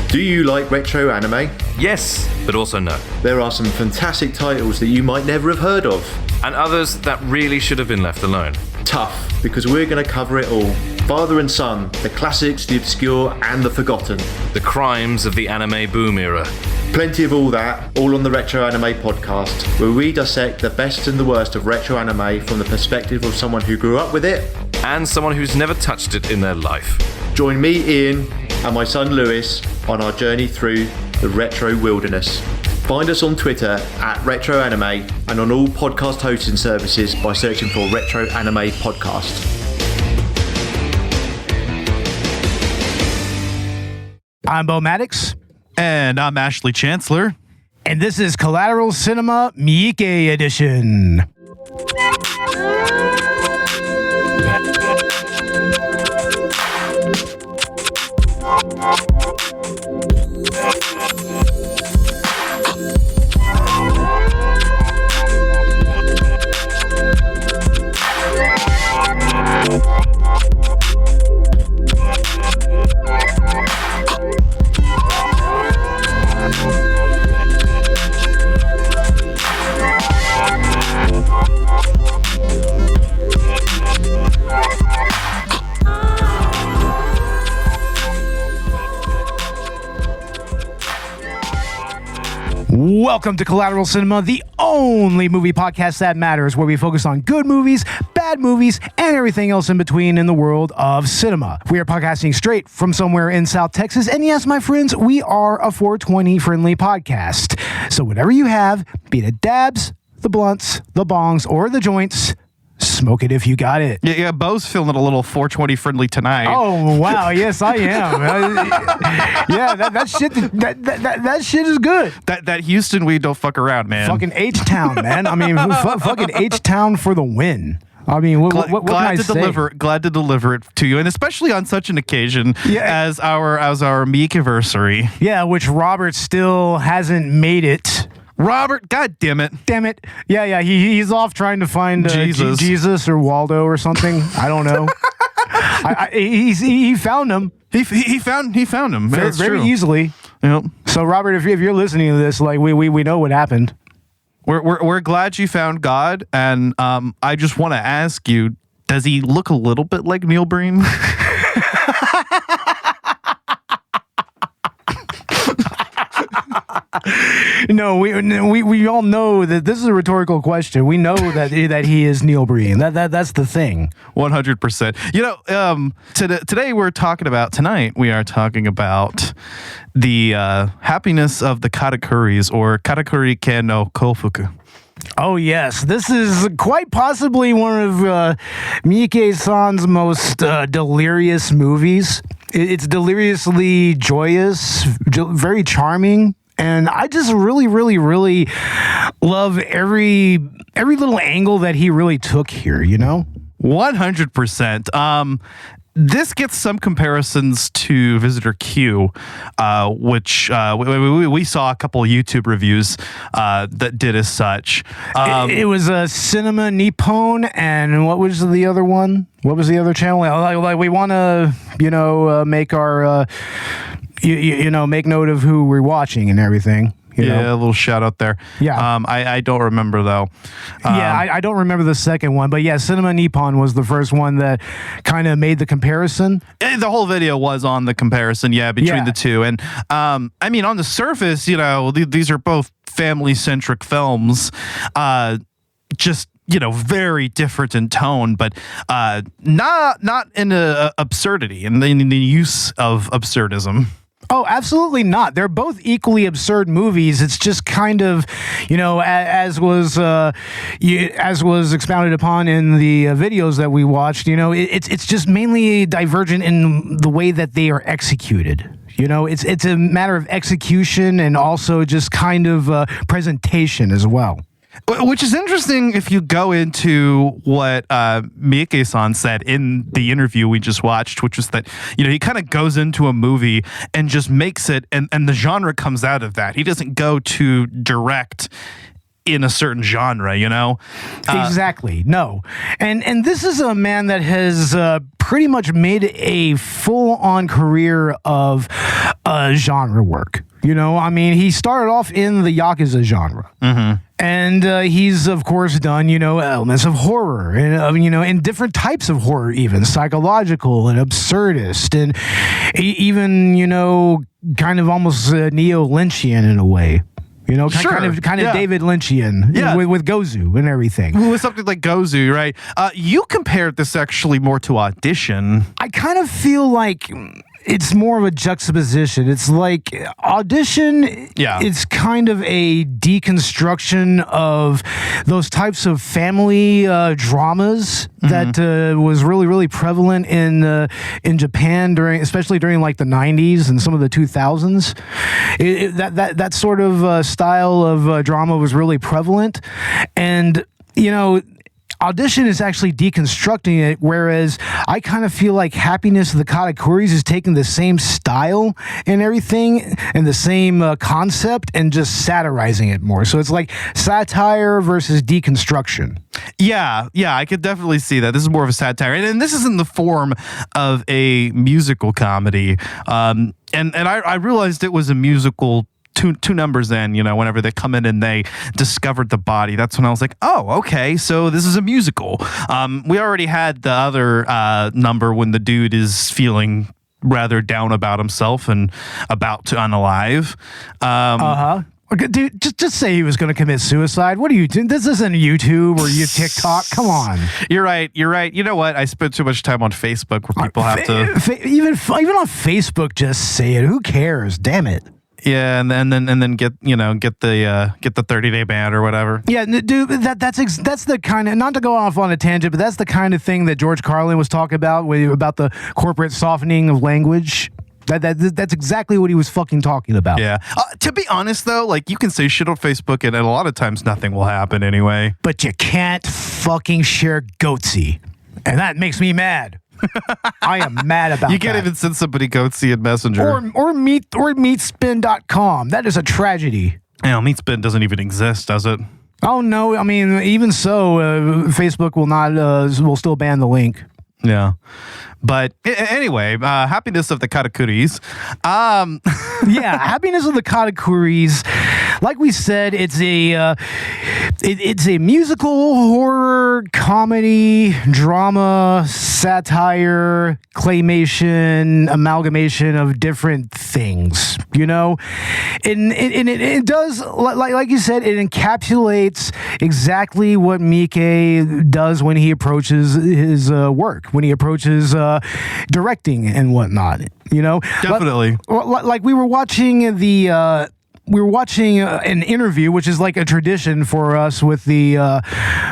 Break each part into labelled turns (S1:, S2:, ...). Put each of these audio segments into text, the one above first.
S1: Do you like retro anime?
S2: Yes, but also no.
S1: There are some fantastic titles that you might never have heard of.
S2: And others that really should have been left alone.
S1: Tough, because we're going to cover it all. Father and son, the classics, the obscure, and the forgotten.
S2: The crimes of the anime boom era.
S1: Plenty of all that, all on the Retro Anime Podcast, where we dissect the best and the worst of retro anime from the perspective of someone who grew up with it.
S2: And someone who's never touched it in their life.
S1: Join me, Ian, and my son Lewis on our journey through the retro wilderness. Find us on Twitter at Retro Anime and on all podcast hosting services by searching for Retro Anime Podcast.
S3: I'm Bo Maddox.
S4: And I'm Ashley Chancellor.
S3: And this is Collateral Cinema Miike Edition. Welcome to Collateral Cinema, the only movie podcast that matters, where we focus on good movies, bad movies, and everything else in between in the world of cinema. We are podcasting straight from somewhere in South Texas, and yes, my friends, we are a 420-friendly podcast. So whatever you have, be it dabs, the blunts, the bongs, or the joints, smoke it if you got it.
S4: Yeah, Bo's feeling a little 420 friendly tonight.
S3: Oh wow, yes I am. Yeah, that shit is good.
S4: That Houston weed don't fuck around, man.
S3: Fucking H-Town, man. I mean, fucking H-Town for the win. I mean, what can I say?
S4: Glad to deliver it to you, and especially on such an occasion as our Miike-versary.
S3: Yeah, which Robert still hasn't made it.
S4: Robert, god damn it.
S3: Yeah, he's off trying to find Jesus or Waldo or something. I don't know. He found him.
S4: He found him
S3: very easily.
S4: Yep.
S3: So Robert, if you're listening to this, like we know what happened.
S4: We're glad you found God, and I just want to ask you, does he look a little bit like Neil Breen?
S3: No, we all know that this is a rhetorical question. We know that he is Neil Breen. That's the thing.
S4: 100%. You know, today we are talking about the happiness of the Katakuris, or Katakuri-ke no Kōfuku.
S3: Oh yes, this is quite possibly one of Miike-san's most delirious movies. It's deliriously joyous, very charming. And I just really, really, really love every little angle that he really took here, you know?
S4: 100%. This gets some comparisons to Visitor Q, which we saw a couple of YouTube reviews that did as such.
S3: It was a Cinema Nippon, and what was the other one? What was the other channel? Like we want to, make our... make note of who we're watching and everything. You know?
S4: A little shout out there.
S3: Yeah.
S4: I don't remember though.
S3: I don't remember the second one, but yeah, Cinema Nippon was the first one that kind of made the comparison.
S4: The whole video was on the comparison, between the two. And I mean, on the surface, these are both family-centric films. Just very different in tone, but not in absurdity, in the use of absurdism.
S3: Oh, absolutely not. They're both equally absurd movies. It's just kind of, as was expounded upon in the videos that we watched. It's just mainly divergent in the way that they are executed. It's a matter of execution and also just kind of presentation as well.
S4: Which is interesting if you go into what Miike-san said in the interview we just watched, which is that, he kind of goes into a movie and just makes it, and the genre comes out of that. He doesn't go to direct in a certain genre,
S3: Exactly. No. And this is a man that has pretty much made a full-on career of genre work. You know, I mean, he started off in the Yakuza genre. And he's, of course, done, elements of horror and, and different types of horror, even psychological and absurdist and even, kind of almost neo-Lynchian in a way.
S4: Sure.
S3: kind of David Lynchian with Gozu and everything.
S4: With something like Gozu, right? You compared this actually more to Audition.
S3: I kind of feel like it's more of a juxtaposition. It's like Audition, it's kind of a deconstruction of those types of family dramas that was really, really prevalent in Japan especially during like the 90s and some of the 2000s. That sort of style of drama was really prevalent. And, Audition is actually deconstructing it, whereas I kind of feel like Happiness of the Katakuris is taking the same style and everything and the same concept and just satirizing it more. So it's like satire versus deconstruction.
S4: Yeah, I could definitely see that. This is more of a satire. And this is in the form of a musical comedy. And I realized it was a musical two numbers in, whenever they come in and they discovered the body, that's when I was like, oh, okay, so this is a musical. We already had the other number when the dude is feeling rather down about himself and about to unalive.
S3: Dude, just say he was going to commit suicide. What are you doing? This isn't YouTube or TikTok. Come on.
S4: You're right. You know what? I spent too much time on Facebook where people have to
S3: even on Facebook. Just say it. Who cares? Damn it.
S4: Yeah, and then get the 30-day ban or whatever.
S3: Yeah, dude, that's the kind of, not to go off on a tangent, but that's the kind of thing that George Carlin was talking about the corporate softening of language. That's exactly what he was fucking talking about.
S4: Yeah. To be honest, though, like, you can say shit on Facebook, and a lot of times nothing will happen anyway.
S3: But you can't fucking share Goatsy, and that makes me mad. I am mad about that.
S4: You can't even send somebody Goatsy in Messenger.
S3: Or meatspin.com. That is a tragedy.
S4: Meatspin doesn't even exist, does it?
S3: Oh, no. I mean, even so, Facebook will still ban the link.
S4: Yeah. But anyway, Happiness of the Katakuris.
S3: Yeah, Happiness of the Katakuris. Like we said, it's a musical, horror, comedy, drama, satire, claymation, amalgamation of different things, and it does, like you said, it encapsulates exactly what Miike does when he approaches his work, when he approaches directing and whatnot,
S4: Definitely.
S3: Like we were watching an interview, which is like a tradition for us with these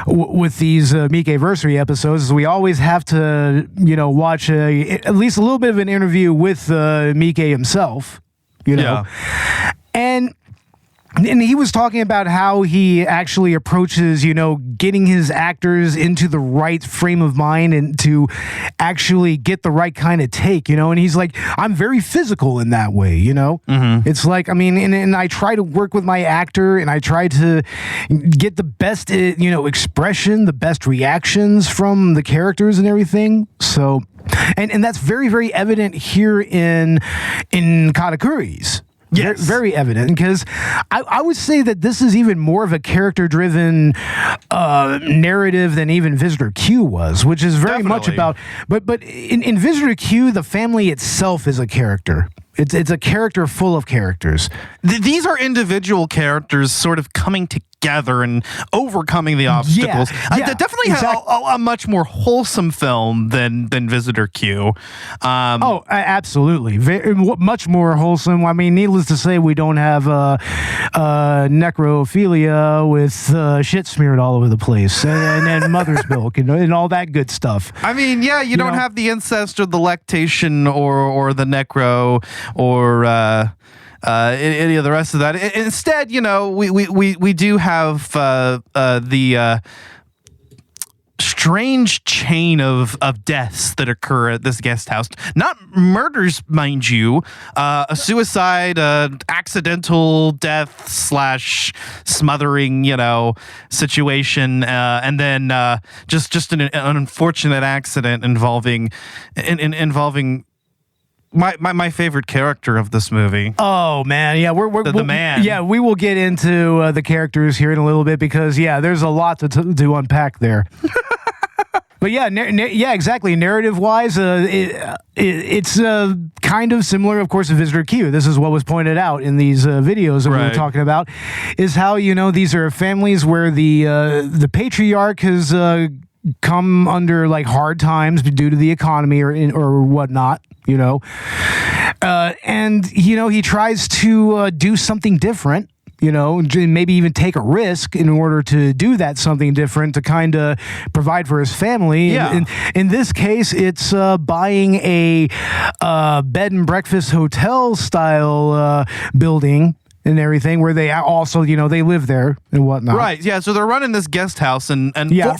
S3: Miike-versary episodes. Is we always have to, watch at least a little bit of an interview with Miike himself,
S4: Yeah.
S3: And he was talking about how he actually approaches, getting his actors into the right frame of mind and to actually get the right kind of take, and he's like, I'm very physical in that way,
S4: Mm-hmm.
S3: It's like, I mean, and I try to work with my actor and I try to get the best, expression, the best reactions from the characters and everything. So, and that's very, very evident here in Katakuris.
S4: Yes.
S3: Very evident, because I would say that this is even more of a character-driven narrative than even Visitor Q was, which is very much about. But in Visitor Q, the family itself is a character. It's a character full of characters.
S4: These are individual characters sort of coming together and overcoming the obstacles.
S3: Yeah,
S4: definitely a much more wholesome film than Visitor Q.
S3: Absolutely. Much more wholesome. I mean, needless to say, we don't have necrophilia with shit smeared all over the place and mother's milk and all that good stuff.
S4: I mean, yeah, you don't have the incest or the lactation or the necro or any of the rest of that. Instead, we do have the strange chain of deaths that occur at this guest house. Not murders, mind you. A suicide, accidental death / smothering, situation, and then just an unfortunate accident involving my favorite character of this movie.
S3: Oh man, yeah, we're
S4: the man.
S3: Yeah, we will get into the characters here in a little bit because there's a lot to unpack there. But yeah, exactly. Narrative-wise, it's kind of similar, of course, to Visitor Q. This is what was pointed out in these videos that we were talking about, is how these are families where the patriarch has come under like hard times due to the economy or whatnot. And he tries to do something different. Maybe even take a risk in order to do that something different to kind of provide for his family.
S4: Yeah.
S3: In this case, it's buying a bed and breakfast hotel style building and everything where they also, they live there and whatnot.
S4: Right. Yeah. So they're running this guest house and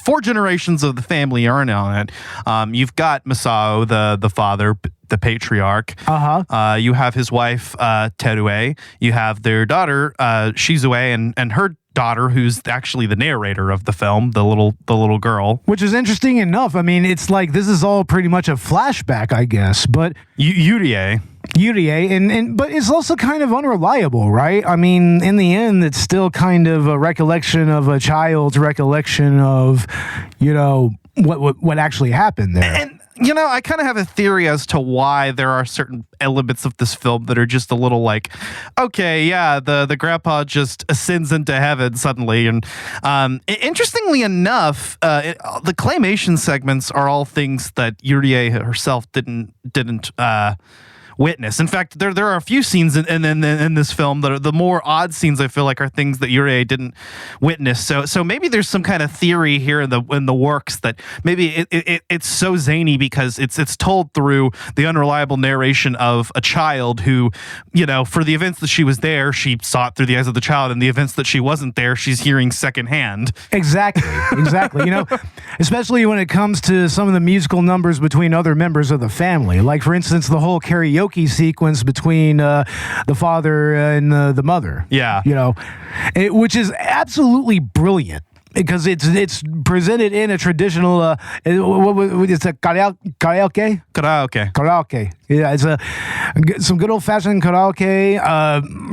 S4: four generations of the family are in on it. You've got Masao, the father, the patriarch. You have his wife, Terue. You have their daughter, Shizue, and her daughter, who's actually the narrator of the film, the little girl.
S3: Which is interesting enough. I mean, it's like this is all pretty much a flashback, I guess. But
S4: Yurie,
S3: but it's also kind of unreliable, right? I mean, in the end, it's still kind of a recollection of a child's recollection of, what actually happened there.
S4: And I kind of have a theory as to why there are certain elements of this film that are just a little like, okay, yeah, the grandpa just ascends into heaven suddenly. And interestingly enough, the claymation segments are all things that Yurie herself didn't witness. In fact, there are a few scenes in this film that are the more odd scenes. I feel like are things that Yurie didn't witness. So maybe there's some kind of theory here in the works that maybe it's so zany because it's told through the unreliable narration of a child who, for the events that she was there, she saw it through the eyes of the child, and the events that she wasn't there, she's hearing secondhand.
S3: Exactly. Especially when it comes to some of the musical numbers between other members of the family. Like, for instance, the whole karaoke sequence between the father and the mother.
S4: Yeah.
S3: Which is absolutely brilliant because it's presented in a traditional it's a karaoke. Yeah, it's some good old-fashioned karaoke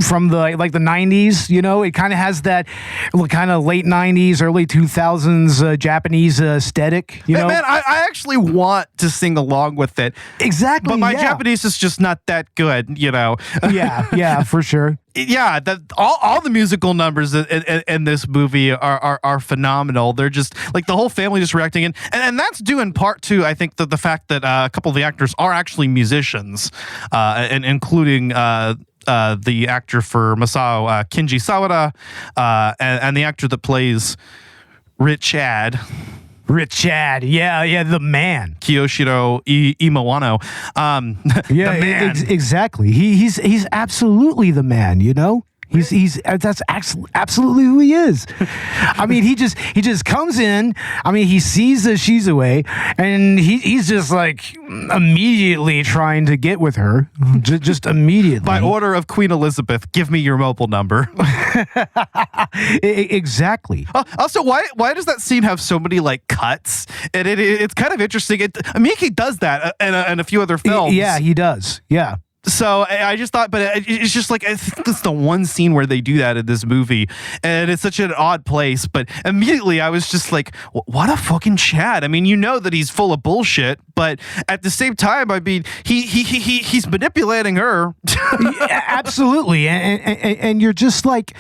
S3: from the 90s. It kind of has that kind of late 90s, early 2000s Japanese aesthetic. Man,
S4: I actually want to sing along with it.
S3: Exactly.
S4: But my Japanese is just not that good.
S3: Yeah, for sure.
S4: Yeah, all the musical numbers in this movie are phenomenal. They're just like the whole family just reacting, and that's due in part to, I think, the fact that a couple of the actors are actually musicians, and including the actor for Masao, Kinji Sawada, and the actor that plays Richard, yeah, the man, Kiyoshiro Imawano.
S3: The man. Exactly. He's absolutely the man. That's absolutely who he is. I mean, he just comes in. I mean, he sees the Shizue, and he's just like immediately trying to get with her, just immediately.
S4: By order of Queen Elizabeth, give me your mobile number.
S3: Exactly.
S4: Also, why does that scene have so many cuts? And it's kind of interesting. Miike does that in a few other films.
S3: Yeah, he does. Yeah.
S4: So I just thought, but it's just I think it's the one scene where they do that in this movie, and it's such an odd place. But immediately I was just like, what a fucking Chad. I mean, that he's full of bullshit, but at the same time, I mean, he's manipulating her.
S3: Yeah, absolutely, and you're just like,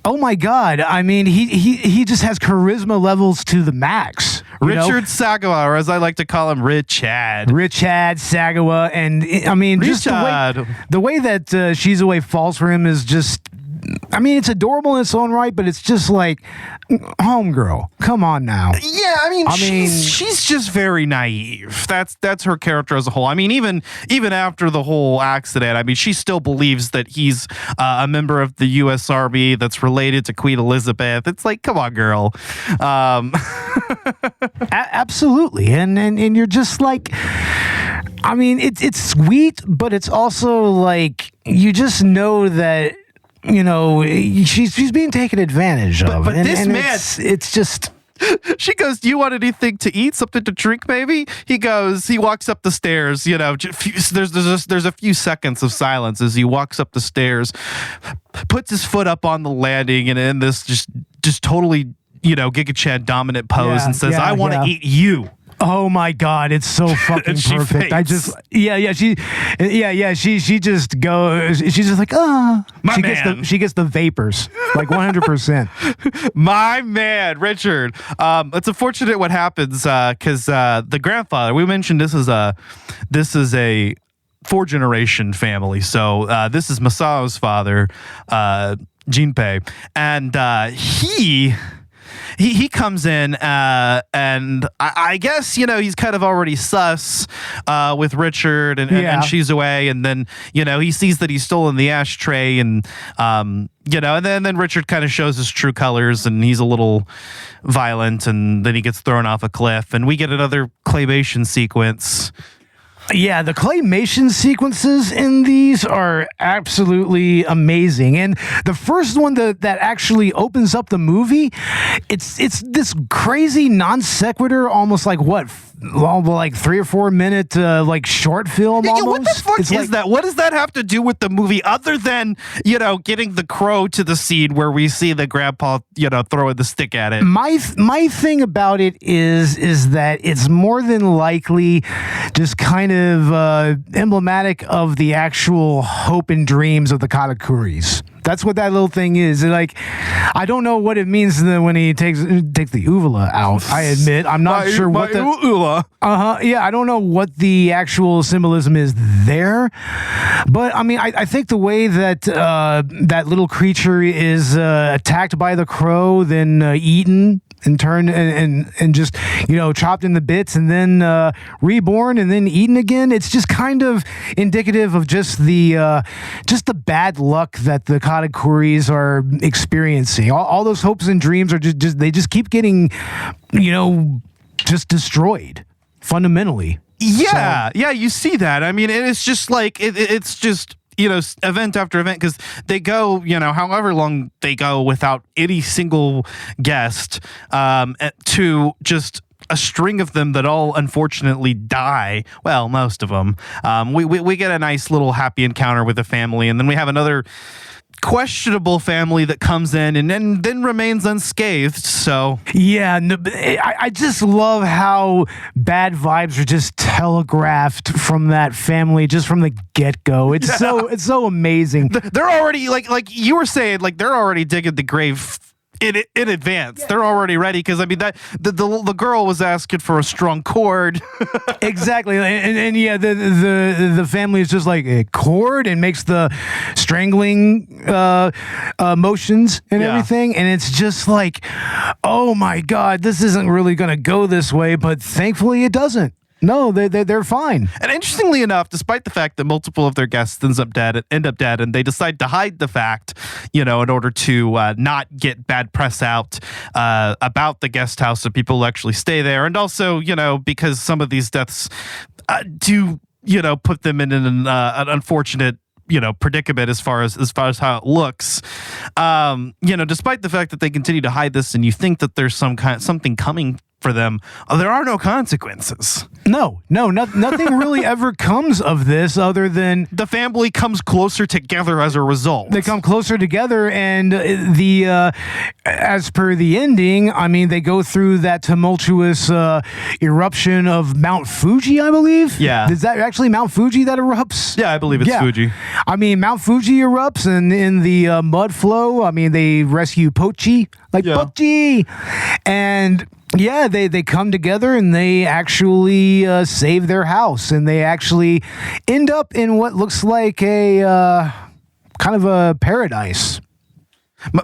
S3: oh my God. I mean, he just has charisma levels to the max.
S4: Richard Sagawa, or as I like to call him, Richard
S3: Sagawa, and I mean, just the way that Shizue falls for him is just, I mean, it's adorable in its own right, but it's just like, homegirl, come on now.
S4: Yeah, I mean, she's just very naive. That's her character as a whole. I mean, even after the whole accident, I mean, she still believes that he's a member of the U.S. Army that's related to Queen Elizabeth. It's like, come on, girl.
S3: Absolutely, and you're just like, I mean, it's sweet, but it's also like you just know that. She's being taken advantage of.
S4: But this man,
S3: it's just
S4: She goes, "Do you want anything to eat? Something to drink, maybe?" He walks up the stairs. There's a few seconds of silence as he walks up the stairs, puts his foot up on the landing, and in this just totally, Giga Chad dominant pose, and says, "I want to eat you."
S3: Oh my God, it's so fucking
S4: she
S3: perfect.
S4: faints.
S3: She just goes, she's just like, she gets the vapors, like 100%.
S4: My man, Richard. It's unfortunate what happens, because the grandfather, we mentioned this is a 4-generation family. So this is Masao's father, Jinpei, and he comes in, and I guess, he's kind of already sus with Richard, and she's away, and then, he sees that he's stolen the ashtray, and, and then Richard kind of shows his true colors, and he's a little violent, and then he gets thrown off a cliff, and we get another claymation sequence.
S3: Yeah, the claymation sequences in these are absolutely amazing. And the first one that actually opens up the movie, it's this crazy non sequitur, almost like like 3 or 4 minute like short film almost.
S4: What the fuck is that? What does that have to do with the movie other than, getting the crow to the scene where we see the grandpa, throwing the stick at it?
S3: My thing about it is that it's more than likely just kind of emblematic of the actual hope and dreams of the Katakuris. That's what that little thing is. Like, I don't know what it means when he takes the uvula out. I admit, I'm not sure what the
S4: uvula.
S3: Yeah, I don't know what the actual symbolism is there, but I mean, I think the way that that little creature is attacked by the crow, then eaten and turned and just chopped into bits, and then reborn and then eaten again. It's just kind of indicative of just the bad luck that the Katakuris are experiencing. All those hopes and dreams are just keep getting just destroyed fundamentally.
S4: Yeah, you see that. I mean, it's just like it's just event after event, because they go, however long they go without any single guest, to just a string of them that all unfortunately die. Well, most of them. We get a nice little happy encounter with the family, and then we have another questionable family that comes in and then remains unscathed. So
S3: yeah, I just love how bad vibes are just telegraphed from that family just from the get-go. It's so amazing.
S4: They're already like you were saying, like they're already digging the grave in advance. They're already ready, because I mean that the girl was asking for a strong cord.
S3: Exactly, and yeah, the family is just like a cord and makes the strangling motions and everything, and it's just like, oh my God, this isn't really gonna go this way, but thankfully it doesn't. No, they're fine.
S4: And interestingly enough, despite the fact that multiple of their guests end up dead, and they decide to hide the fact, in order to not get bad press out about the guest house, so people actually stay there, and also, because some of these deaths do, put them in an unfortunate predicament as far as how it looks. Despite the fact that they continue to hide this, and you think that there's something coming for them, there are no consequences.
S3: No, nothing really ever comes of this other than
S4: the family comes closer together as a result.
S3: They come closer together, and as per the ending, I mean, they go through that tumultuous eruption of Mount Fuji, I believe.
S4: Yeah.
S3: Is that actually Mount Fuji that erupts?
S4: Yeah, I believe it's Fuji.
S3: I mean, Mount Fuji erupts, and in the mud flow, I mean, they rescue Pochi, Pochi, and yeah, they come together and they actually save their house, and they actually end up in what looks like a kind of a paradise.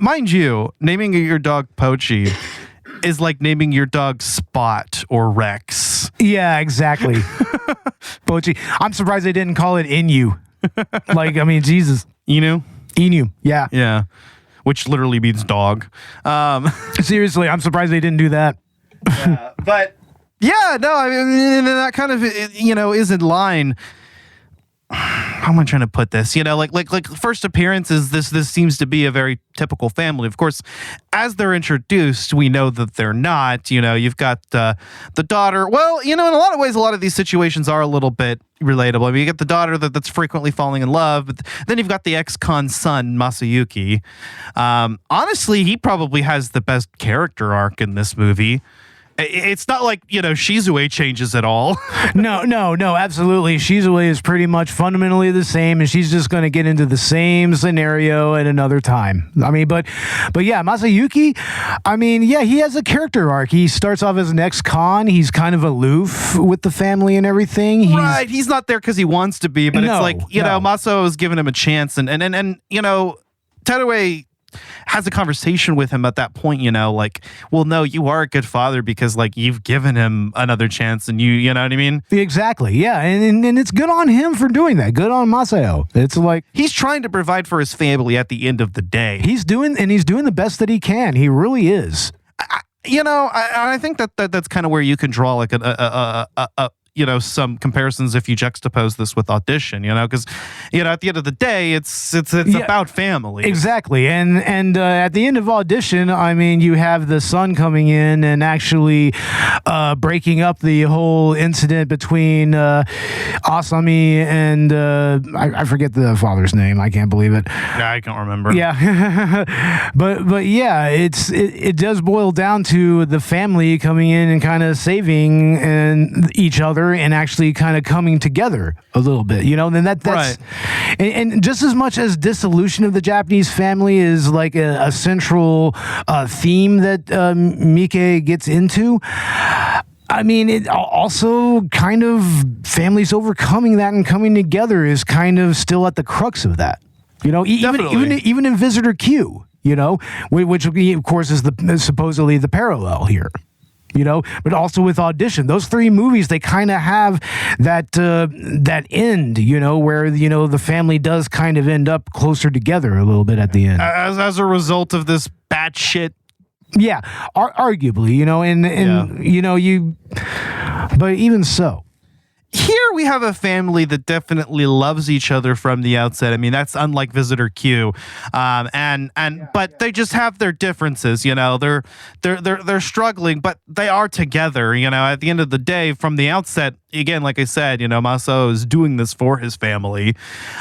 S4: Mind you, naming your dog Pochi is like naming your dog Spot or Rex.
S3: Yeah, exactly. Pochi. I'm surprised they didn't call it Inu. I mean, Jesus.
S4: Inu?
S3: Inu, yeah.
S4: Yeah, which literally means dog.
S3: Seriously, I'm surprised they didn't do that.
S4: But yeah, no, I mean, that kind of, is in line how am I trying to put this? Like first appearances, this seems to be a very typical family. Of course, as they're introduced, we know that they're not. You've got the daughter. Well, in a lot of ways, a lot of these situations are a little bit relatable. I mean, you get the daughter that's frequently falling in love, but then you've got the ex-con son, Masayuki. Honestly, he probably has the best character arc in this movie. It's not like, Shizue changes at all.
S3: No, absolutely. Shizue is pretty much fundamentally the same, and she's just going to get into the same scenario at another time. I mean, but yeah, Masayuki, I mean, yeah, he has a character arc. He starts off as an ex-con. He's kind of aloof with the family and everything.
S4: He's not there because he wants to be, but it's like, Maso is giving him a chance, and Teruei has a conversation with him at that point, like, well, no, you are a good father because, like, you've given him another chance, and you know what I mean?
S3: Exactly, yeah, and it's good on him for doing that. Good on Masao. It's like
S4: he's trying to provide for his family at the end of the day.
S3: He's doing the best that he can. He really is.
S4: I think that's kind of where you can draw like some comparisons if you juxtapose this with Audition, because at the end of the day it's about family.
S3: Exactly. And at the end of Audition, I mean, you have the son coming in and actually breaking up the whole incident between Asami and I forget the father's name. I can't believe it.
S4: Yeah, I can't remember.
S3: Yeah. but yeah, it does boil down to the family coming in and kind of saving each other and actually kind of coming together a little bit, then that's
S4: right.
S3: And just as much as dissolution of the Japanese family is like a central theme that Miike gets into, I mean, it also kind of families overcoming that and coming together is kind of still at the crux of that, even in Visitor Q, which of course is supposedly the parallel here. But also with Audition, those three movies, they kind of have that end, where the family does kind of end up closer together a little bit at the end,
S4: as a result of this batshit.
S3: Yeah, arguably, but even so.
S4: Here we have a family that definitely loves each other from the outset. I mean, that's unlike Visitor Q, but they just have their differences. They're struggling, but they are together. At the end of the day, from the outset, again, like I said, Masao is doing this for his family.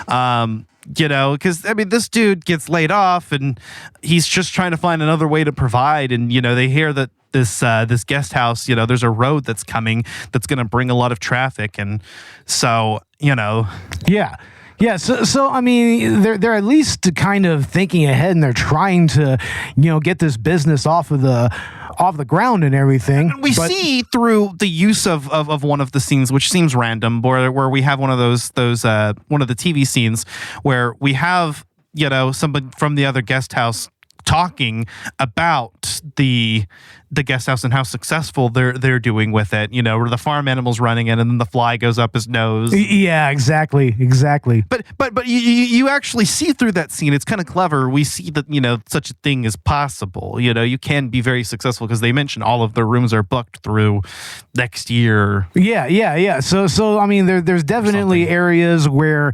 S4: Because I mean, this dude gets laid off, and he's just trying to find another way to provide. And they hear that this guest house, there's a road that's coming that's going to bring a lot of traffic, and so
S3: yeah. So I mean, they're at least kind of thinking ahead, and they're trying to get this business off the ground and everything.
S4: We see through the use of one of the scenes, which seems random, where we have one of those one of the TV scenes where we have somebody from the other guest house talking about the guest house and how successful they're doing with it, where the farm animal's running in and then the fly goes up his nose.
S3: Yeah, exactly.
S4: But you actually see through that scene, it's kind of clever. We see that, such a thing is possible. You can be very successful because they mention all of their rooms are booked through next year.
S3: Yeah. So I mean, there's definitely areas where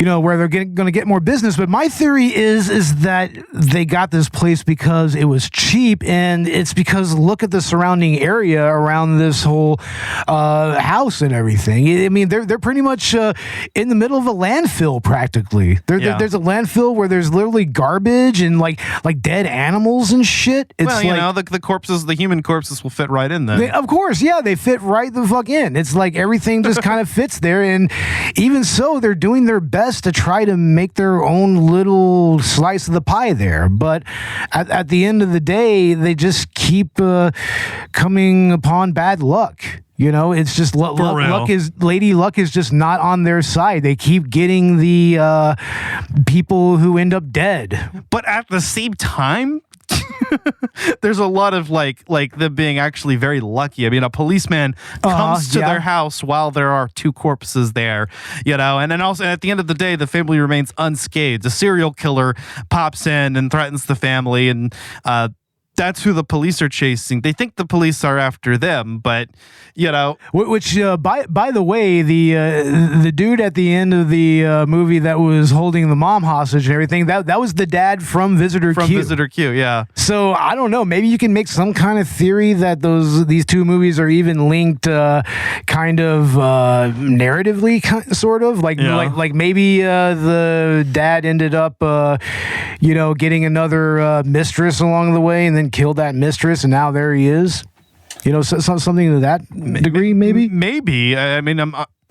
S3: where they're going to get more business. But my theory is that they got this place because it was cheap, and it's because look at the surrounding area around this whole house and everything. I mean, they're pretty much in the middle of a landfill practically. There's a landfill where there's literally garbage and like dead animals and shit. It's
S4: the corpses, the human corpses will fit right in there.
S3: Of course, yeah, they fit right the fuck in. It's like everything just kind of fits there, and even so, they're doing their best to try to make their own little slice of the pie there. But at the end of the day, they just keep coming upon bad luck. It's just Lady Luck is just not on their side. They keep getting the people who end up dead.
S4: But at the same time, there's a lot of like them being actually very lucky. I mean, a policeman comes to their house while there are two corpses there, and then also at the end of the day, the family remains unscathed. A serial killer pops in and threatens the family, and that's who the police are chasing. They think the police are after them, but
S3: Which, by the way, the dude at the end of the movie that was holding the mom hostage and everything, that was the dad from Visitor Q.
S4: Visitor Q, yeah.
S3: So I don't know. Maybe you can make some kind of theory that these two movies are even linked, kind of narratively, sort of like maybe the dad ended up, getting another mistress along the way, and then killed that mistress, and now there he is. Something to that degree, maybe.
S4: Maybe. I mean,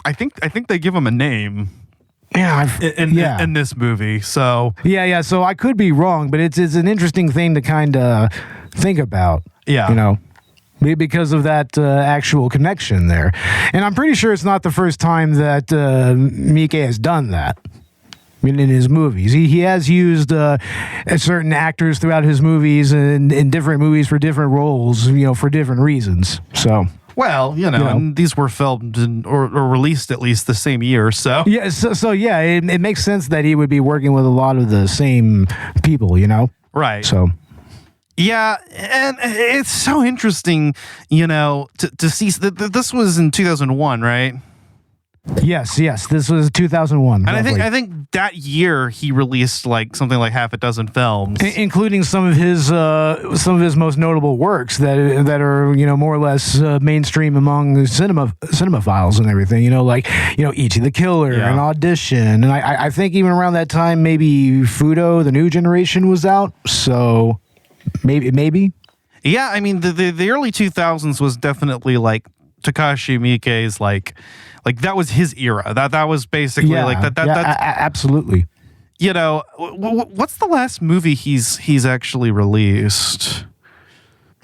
S4: I think they give him a name.
S3: Yeah,
S4: in this movie. So
S3: yeah. So I could be wrong, but it's an interesting thing to kind of think about.
S4: Yeah,
S3: because of that actual connection there, and I'm pretty sure it's not the first time that Miike has done that. In his movies, he has used certain actors throughout his movies and in different movies for different roles, for different reasons. So,
S4: well, and these were filmed or released at least the same year. So
S3: yeah, it makes sense that he would be working with a lot of the same people,
S4: right?
S3: So.
S4: Yeah, and it's so interesting, to see that this was in 2001, right?
S3: Yes. This was 2001,
S4: and I think that year he released something like half a dozen films,
S3: including some of his most notable works that are more or less mainstream among cinemaphiles and everything. Like E.T. the Killer and Audition, and I think even around that time maybe Fudo, the New Generation, was out. So maybe.
S4: Yeah, I mean the early 2000s was definitely Takashi Miike's that was his era. That was basically that.
S3: Absolutely.
S4: What's the last movie he's actually released,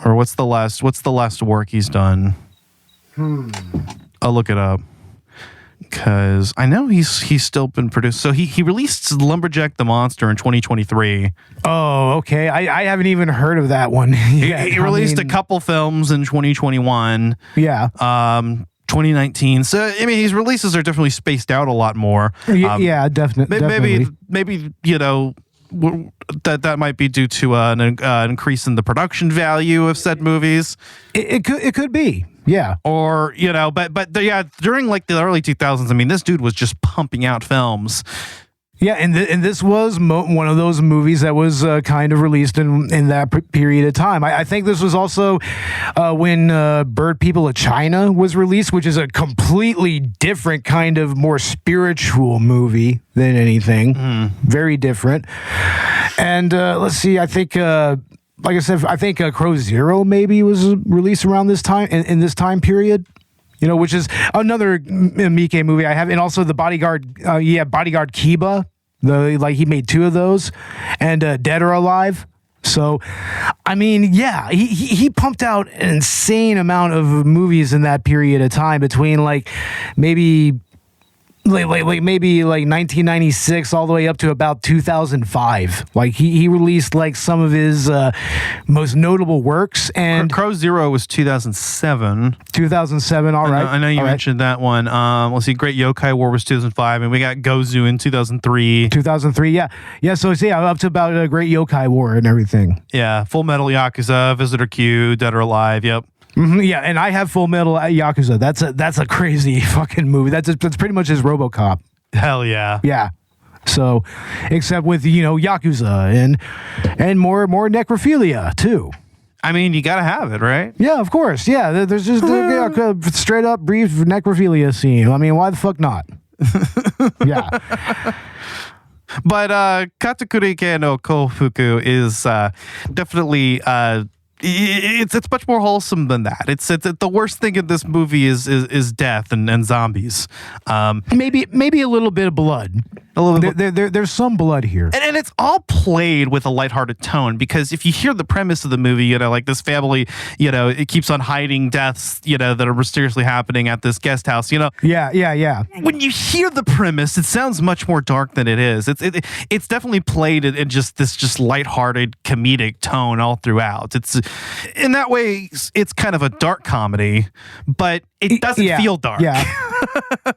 S4: or what's the last work he's done? I'll look it up because I know he's still been produced. So he released Lumberjack the Monster in 2023.
S3: Oh, okay. I haven't even heard of that one.
S4: He released a couple films in 2021.
S3: Yeah.
S4: 2019. So I mean, his releases are definitely spaced out a lot more.
S3: Yeah, definitely.
S4: Maybe that might be due to an increase in the production value of said movies.
S3: It could be. Yeah.
S4: Or, but during the early 2000s, I mean, this dude was just pumping out films.
S3: Yeah, and this was one of those movies that was kind of released in that period of time. I think this was also when Bird People of China was released, which is a completely different kind of more spiritual movie than anything. Very different. And let's see, I think... like I said, I think Crow Zero maybe was released around this time, in this time period, which is another Miike movie I have. And also the Bodyguard, Bodyguard Kiba, he made two of those, and Dead or Alive. So, I mean, yeah, he pumped out an insane amount of movies in that period of time between maybe 1996 all the way up to about 2005. He released some of his most notable works. And
S4: Crow Zero was 2007.
S3: 2007, all right.
S4: I know you mentioned that one. Let's see, Great Yokai War was 2005, and we got Gozu in 2003.
S3: 2003, yeah. So up to about Great Yokai War and everything.
S4: Yeah, Full Metal Yakuza, Visitor Q, Dead or Alive, yep.
S3: Mm-hmm, yeah, and I have Full Metal Yakuza. That's a crazy fucking movie. That's pretty much his RoboCop.
S4: Hell yeah.
S3: Yeah. So, except with Yakuza and more necrophilia too.
S4: I mean, you gotta have it, right?
S3: Yeah, of course. Yeah, there's just a straight up brief necrophilia scene. I mean, why the fuck not? Yeah.
S2: But Katakuri-ke no Kōfuku is definitely it's much more wholesome than that. It's the worst thing in this movie is death and zombies.
S3: Maybe a little bit of blood. A little bit. There's some blood here,
S4: and it's all played with a lighthearted tone, because if you hear the premise of the movie, like this family, it keeps on hiding deaths, that are mysteriously happening at this guest house,
S3: Yeah.
S4: When you hear the premise, it sounds much more dark than it is. It's definitely played in just lighthearted comedic tone all throughout. It's in that way, it's kind of a dark comedy, but it doesn't feel dark.
S3: Yeah.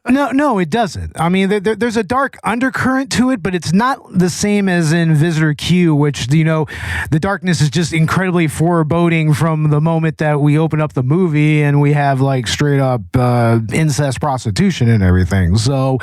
S3: No, it doesn't. I mean, there's a dark undercurrent to it, but it's not the same as in Visitor Q, which, the darkness is just incredibly foreboding from the moment that we open up the movie and we have like straight up incest, prostitution, and everything. So,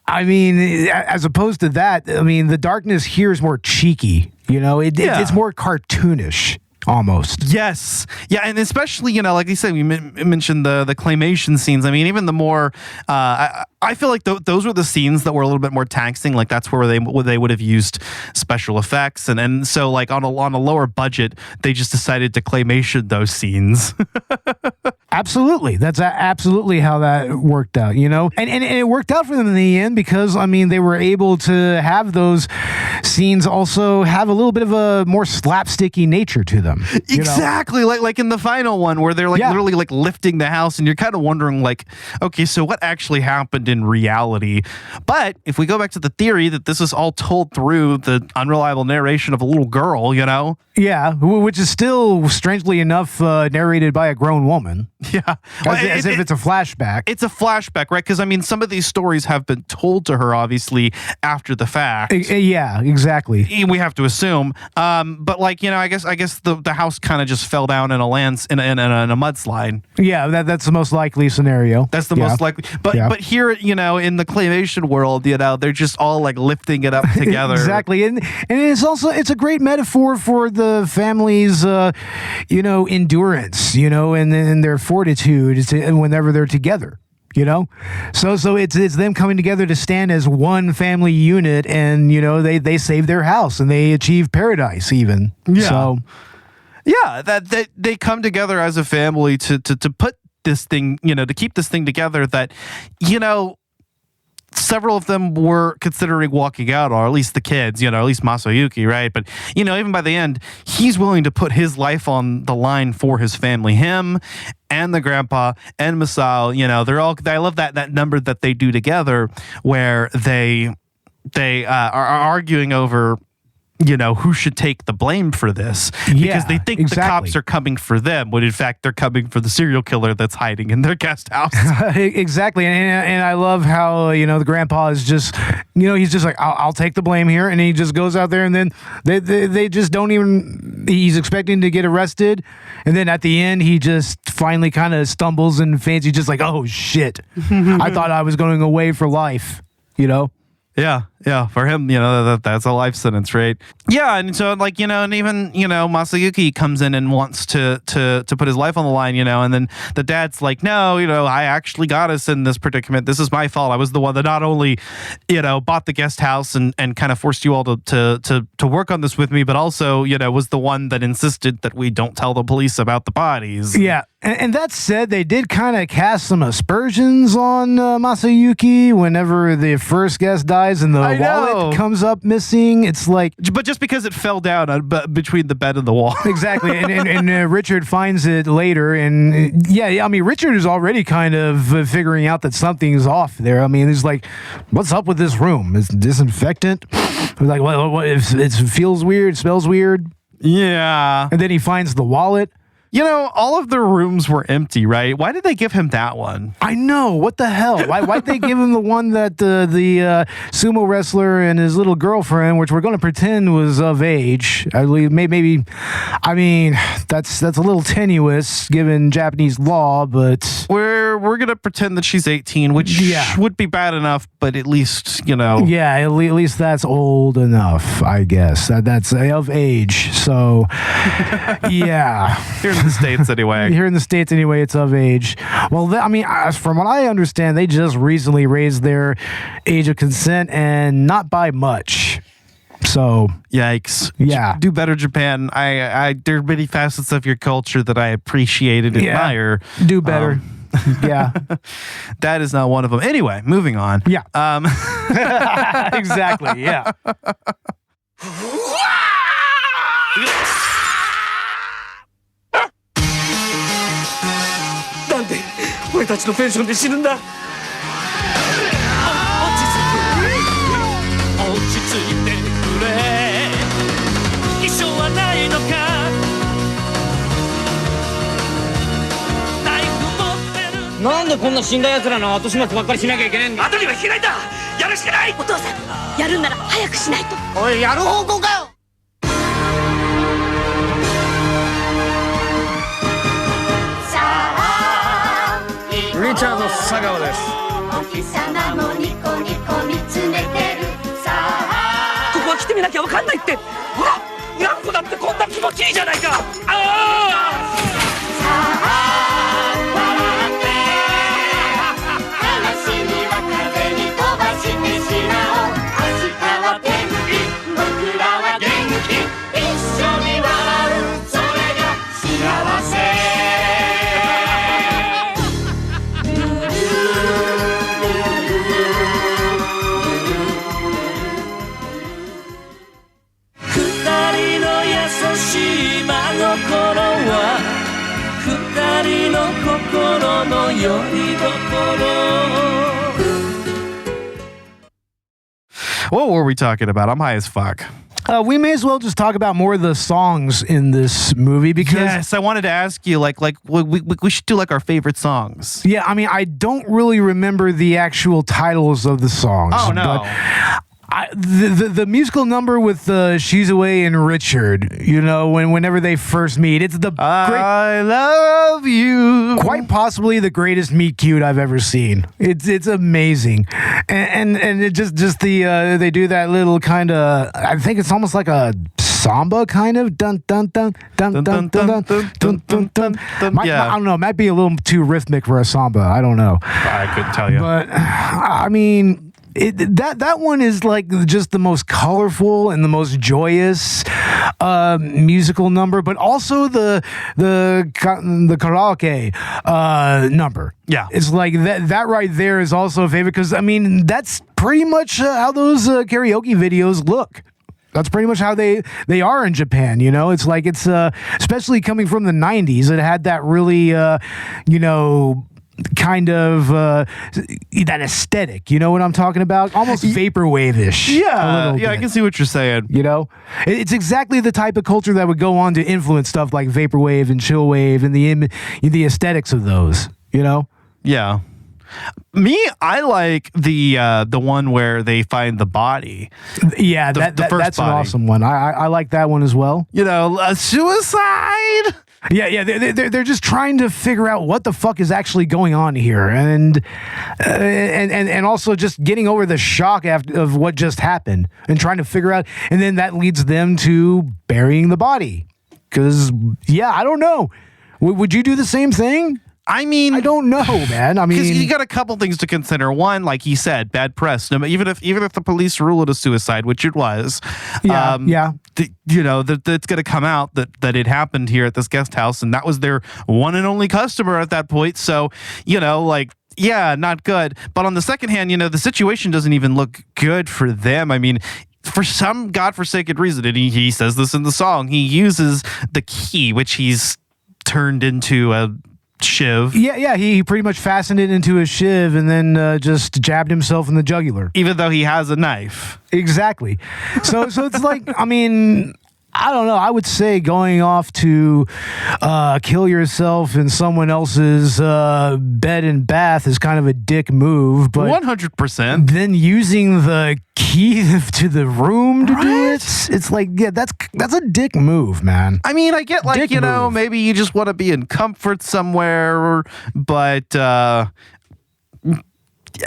S3: I mean, as opposed to that, I mean, the darkness here is more cheeky. It's more cartoonish. Almost.
S4: Yes. Yeah, and especially, like you said, we mentioned the claymation scenes. I mean, even the more, I feel like those were the scenes that were a little bit more taxing. Like that's where they would have used special effects, and so like on a lower budget, they just decided to claymation those scenes.
S3: Absolutely. That's absolutely how that worked out, And it worked out for them in the end because, I mean, they were able to have those scenes also have a little bit of a more slapsticky nature to them.
S4: Exactly. Like in the final one where they're literally like lifting the house and you're kind of wondering like, okay, so what actually happened in reality? But if we go back to the theory that this is all told through the unreliable narration of a little girl,
S3: Yeah, which is still, strangely enough, narrated by a grown woman.
S4: Yeah.
S3: As if it's a flashback.
S4: It's a flashback, right? Because, I mean, some of these stories have been told to her, obviously, after the fact.
S3: Yeah, exactly.
S4: We have to assume. But, like, I guess the house kind of just fell down in a mudslide.
S3: Yeah, that's the most likely scenario.
S4: That's the most likely. But here, in the claymation world, they're just all, like, lifting it up together.
S3: Exactly. And it's a great metaphor for the family's, endurance, and their fortitude whenever they're together. So it's them coming together to stand as one family unit, and they save their house and they achieve paradise even.
S4: Yeah.
S3: So
S4: that they come together as a family to put this thing, to keep this thing together that, several of them were considering walking out, or at least the kids, at least Masayuki, right? But, even by the end, he's willing to put his life on the line for his family. Him and the grandpa and Masao, I love that number that they do together where they are arguing over, who should take the blame for this, because they think the cops are coming for them when in fact they're coming for the serial killer that's hiding in their guest house.
S3: Exactly. And I love how, the grandpa is just, he's just like, I'll take the blame here. And he just goes out there and then they just don't even, he's expecting to get arrested. And then at the end, he just finally kind of stumbles and faints. He's just like, oh shit. I thought I was going away for life,
S4: Yeah, for him, that's a life sentence, right? Yeah, and so like, and even, Masayuki comes in and wants to put his life on the line, and then the dad's like, no, I actually got us in this predicament. This is my fault. I was the one that not only, bought the guest house and kind of forced you all to work on this with me, but also, was the one that insisted that we don't tell the police about the bodies.
S3: Yeah. And that said, they did kind of cast some aspersions on Masayuki whenever the first guest dies and the wallet comes up missing. It's like...
S4: But just because it fell down between the bed and the wall.
S3: Exactly. And Richard finds it later. And I mean, Richard is already kind of figuring out that something's off there. I mean, he's like, what's up with this room? Is it disinfectant? We're like, what if it feels weird, smells weird?
S4: Yeah.
S3: And then he finds the wallet.
S4: All of the rooms were empty, right? Why did they give him that one?
S3: I know. What the hell? Why'd they give him the one that the sumo wrestler and his little girlfriend, which we're going to pretend was of age? I believe maybe. I mean, that's a little tenuous given Japanese law, but
S4: we're going to pretend that she's 18, which would be bad enough, but at least
S3: Yeah, at least that's old enough, I guess. That's of age. So, yeah.
S4: Here in the States, anyway.
S3: Here in the States, anyway, it's of age. Well, from what I understand, they just recently raised their age of consent, and not by much. So,
S4: yikes!
S3: Yeah,
S4: do better, Japan. There are many facets of your culture that I appreciate and admire.
S3: Do better. Yeah,
S4: that is not one of them. Anyway, moving on.
S3: Yeah. Exactly. Yeah.
S5: なんで俺たちのペンションで死ぬんだ。落ち着いてくれ。遺書はないのか。ナイフ持ってる
S6: こんな死んだ奴らの後始末ばっかりしなきゃいけねえんだ。
S5: 後には引けないんだ。やるしかない。
S7: お父さん、やるんなら早くしないと。
S6: おい、やる方向かよ。リチャード佐川です。
S7: お日様もニコニコ見つめてる。さあ
S5: ここは来てみなきゃわかんないって。ほら、にゃんこだってこんな気持ちいいじゃないか。ああ、
S7: 笑って悲しみは風に飛ばしてしまおう。明日は天気、僕らは元気、一緒に笑う、それが幸せ。
S5: 二人の優しい真心は二人の心の拠り所。
S4: What were we talking about? I'm high as fuck.
S3: We may as well just talk about more of the songs in this movie because
S4: Yes, I wanted to ask you, like we should do like our favorite songs.
S3: yeah, I mean, I don't really remember the actual titles of the songs.
S4: Oh no.
S3: But the musical number with Shizue and Richard, you know, whenever they first meet, it's the great,
S4: I love you.
S3: quite possibly the greatest meet cute I've ever seen. It's amazing, and it just the they do that little kind of, I think it's almost like a samba kind of dun dun dun dun dun dun dun dun dun dun.
S4: Yeah.
S3: I don't know. It might be a little too rhythmic for a samba. I don't know,
S4: I couldn't tell you.
S3: but I mean. That one is like just the most colorful and the most joyous musical number, but also the Karaoke number.
S4: Yeah.
S3: It's like that right there is also a favorite because I mean that's pretty much how those karaoke videos look. That's pretty much how they are in Japan, you know? It's like it's especially coming from the 90s, it had that really you know, kind of that aesthetic, you know what I'm talking about? Almost vaporwave-ish.
S4: Yeah, I can see what you're saying.
S3: You know, it's exactly the type of culture that would go on to influence stuff like vaporwave and chillwave and the aesthetics of those. You know?
S4: Yeah. Me, I like the one where they find the body.
S3: Yeah,
S4: The first
S3: that's an
S4: body.
S3: awesome one. I like that one as well.
S4: You know, a suicide.
S3: Yeah, they're just trying to figure out what the fuck is actually going on here, and also just getting over the shock of what just happened and trying to figure out, and then that leads them to burying the body. Because I don't know, would you do the same thing?
S4: I mean,
S3: I don't know, man. I
S4: because
S3: mean,
S4: you got a couple things to consider. One, like he said, bad press. No, even if the police rule it a suicide, which it was,
S3: yeah.
S4: You know that's going to come out that it happened here at this guest house, and that was their one and only customer at that point. So, you know, like. Yeah, not good. But on the second hand, you know, the situation doesn't even look good for them. I mean, for some godforsaken reason, and he says this in the song, he uses the key, which he's turned into a shiv.
S3: Yeah, he pretty much fastened it into a shiv and then just jabbed himself in the jugular.
S4: Even though he has a knife.
S3: Exactly. So it's like, I mean, I don't know. I would say going off to kill yourself in someone else's bed and bath is kind of a dick move. But
S4: 100%.
S3: then using the key to the room to do it, it's like, yeah, that's a dick move, man.
S4: I mean, I get like,
S3: Dick
S4: you know,
S3: move.
S4: maybe you just want to be in comfort somewhere, but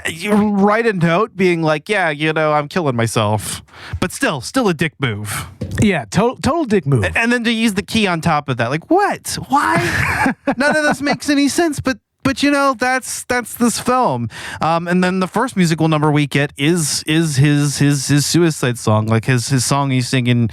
S4: you write a note being like, yeah, you know, I'm killing myself. But still a dick move.
S3: Yeah, total dick move.
S4: And then to use the key on top of that, like, what? Why? None of this makes any sense, but you know, that's this film. And then the first musical number we get is his suicide song, like his song he's singing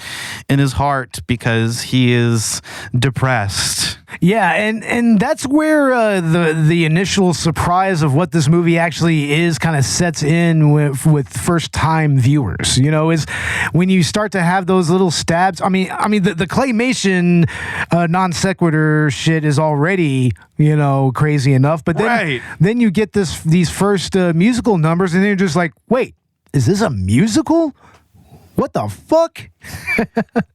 S4: in his heart because he is depressed.
S3: Yeah, and that's where the initial surprise of what this movie actually is kind of sets in with first time viewers. You know, is when you start to have those little stabs. I mean the claymation non sequitur shit is already, you know, crazy enough. But then you get these first musical numbers, and you're just like, wait, is this a musical? what the fuck?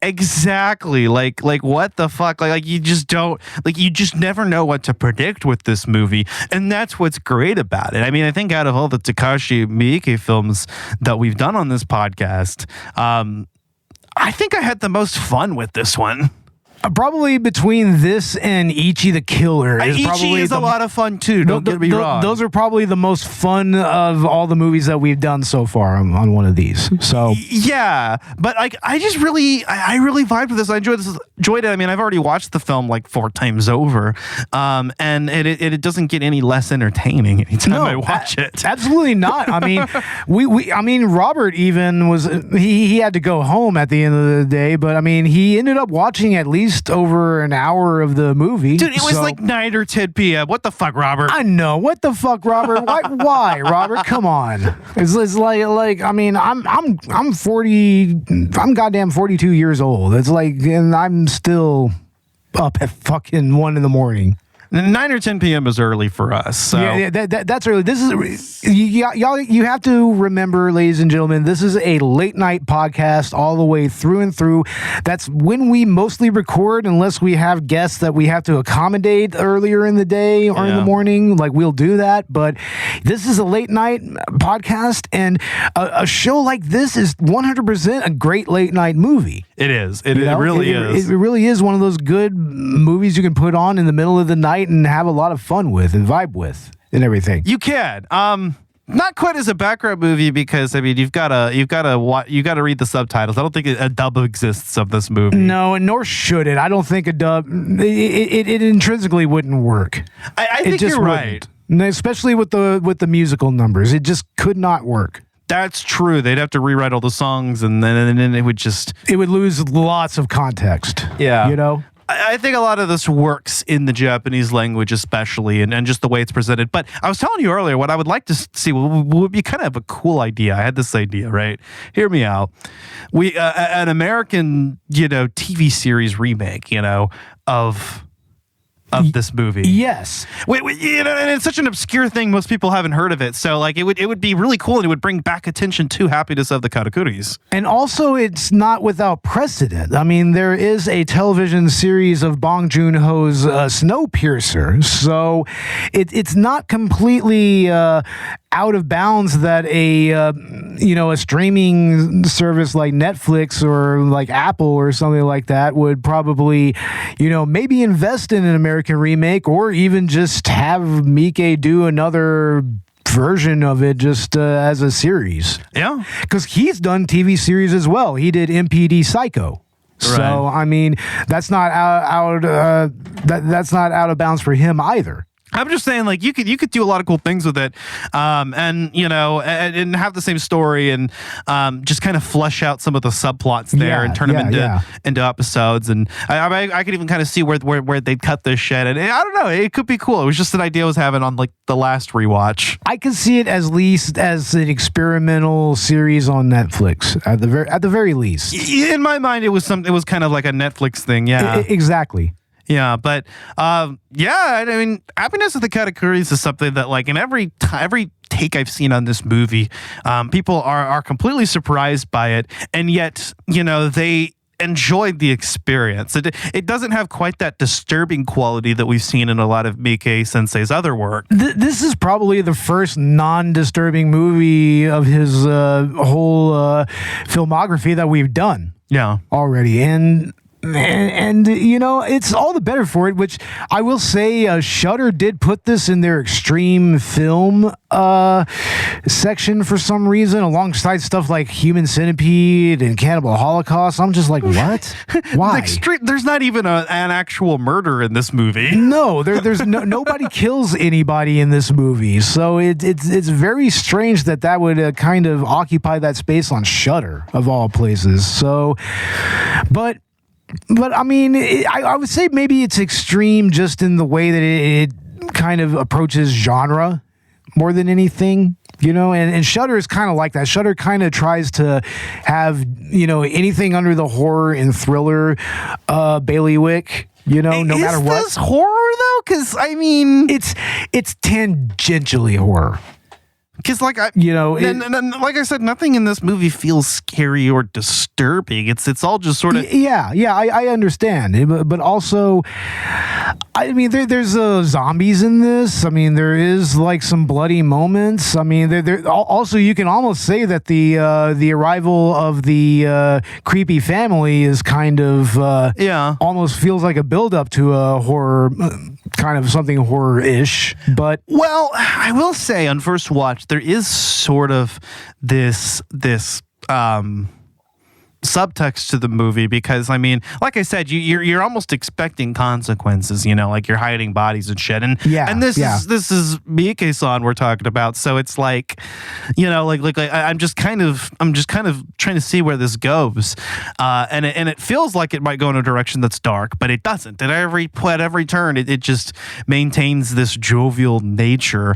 S4: Exactly. Like what the fuck? Like you just don't, like you just never know what to predict with this movie. And that's what's great about it. I mean, I think out of all the Takashi Miike films that we've done on this podcast, I think I had the most fun with this one.
S3: Probably between this and Ichi the Killer
S4: Ichi is a lot of fun too. Don't get me wrong.
S3: Those are probably the most fun of all the movies that we've done so far on one of these. So
S4: yeah, but like I really vibed with this. I enjoyed it. I mean, I've already watched the film like 4 times over, and it doesn't get any less entertaining anytime I watch it.
S3: Absolutely not. I mean, I mean, Robert even was he had to go home at the end of the day, but I mean, he ended up watching at least over an hour of the movie.
S4: Dude, it was like 9 or 10 p.m. What the fuck, Robert?
S3: I know. What the fuck, Robert? Why, Robert? Come on. It's like I mean, I'm 40. I'm goddamn 42 years old. It's like, and I'm still up at fucking 1 a.m.
S4: 9 or 10 p.m. is early for us. So.
S3: Yeah, that's early. This is y'all. You have to remember, ladies and gentlemen, this is a late night podcast all the way through and through. That's when we mostly record, unless we have guests that we have to accommodate earlier in the day or in the morning. Like we'll do that, but this is a late night podcast, and a show like this is 100% a great late night movie.
S4: It is. It really is.
S3: It really is one of those good movies you can put on in the middle of the night and have a lot of fun with and vibe with and everything.
S4: You can. Not quite as a background movie because I mean you've got to read the subtitles. I don't think a dub exists of this movie.
S3: No, and nor should it. I don't think a dub. It intrinsically wouldn't work.
S4: I think you're right,
S3: especially with the musical numbers. It just could not work.
S4: That's true. They'd have to rewrite all the songs, and then it would
S3: lose lots of context.
S4: Yeah,
S3: you know.
S4: I think a lot of this works in the Japanese language, especially, and just the way it's presented. But I was telling you earlier, what I would like to see would be kind of a cool idea. I had this idea, right? Hear me out. An American, TV series remake, of this movie.
S3: Yes.
S4: And it's such an obscure thing, most people haven't heard of it. So like it would be really cool, and it would bring back attention to Happiness of the Katakuris.
S3: And also it's not without precedent. I mean, there is a television series of Bong Joon-ho's Snowpiercer. So it's not completely out of bounds that a streaming service like Netflix or like Apple or something like that would probably, maybe invest in an American remake, or even just have Miike do another version of it just as a series.
S4: Yeah.
S3: Because he's done TV series as well. He did MPD Psycho. Right. So, I mean, that's not that's not out of bounds for him either.
S4: I'm just saying, like, you could do a lot of cool things with it, and have the same story, and just kind of flesh out some of the subplots there, and turn them into episodes. And I could even kind of see where they'd cut this shit. And I don't know, it could be cool. It was just an idea I was having on like the last rewatch.
S3: I could see it at least as an experimental series on Netflix at the very least.
S4: In my mind, it was kind of like a Netflix thing. Yeah,
S3: exactly.
S4: Yeah, but I mean, Happiness of the Katakuris is something that, like, in every take I've seen on this movie, people are completely surprised by it, and yet, they enjoyed the experience. It doesn't have quite that disturbing quality that we've seen in a lot of Miike Sensei's other work.
S3: This is probably the first non-disturbing movie of his whole filmography that we've done.
S4: Yeah,
S3: already, and it's all the better for it, which I will say Shudder did put this in their extreme film section for some reason, alongside stuff like Human Centipede and Cannibal Holocaust. I'm just like, what? Why?
S4: There's not even an actual murder in this movie.
S3: No, there's nobody kills anybody in this movie, so it's very strange that would kind of occupy that space on Shudder of all places. So, but I mean, I would say maybe it's extreme just in the way that it kind of approaches genre more than anything, and Shudder is kind of like that. Shudder kind of tries to have, anything under the horror and thriller bailiwick, no matter what.
S4: Is this horror though? Because I mean,
S3: it's tangentially horror.
S4: Because, like,
S3: like
S4: I said, nothing in this movie feels scary or disturbing. It's all just sort of
S3: I understand, but also, I mean, there's zombies in this. I mean, there is like some bloody moments. I mean, there also you can almost say that the arrival of the creepy family is kind of almost feels like a build up to a horror. Kind of something horror-ish, but
S4: well, I will say on first watch there is sort of this subtext to the movie, because I mean, like I said, you're almost expecting consequences, you know, like you're hiding bodies and shit, and this is Miike-san we're talking about, so it's like, you know, like I'm just kind of trying to see where this goes, and it feels like it might go in a direction that's dark, but it doesn't. At every turn, it just maintains this jovial nature.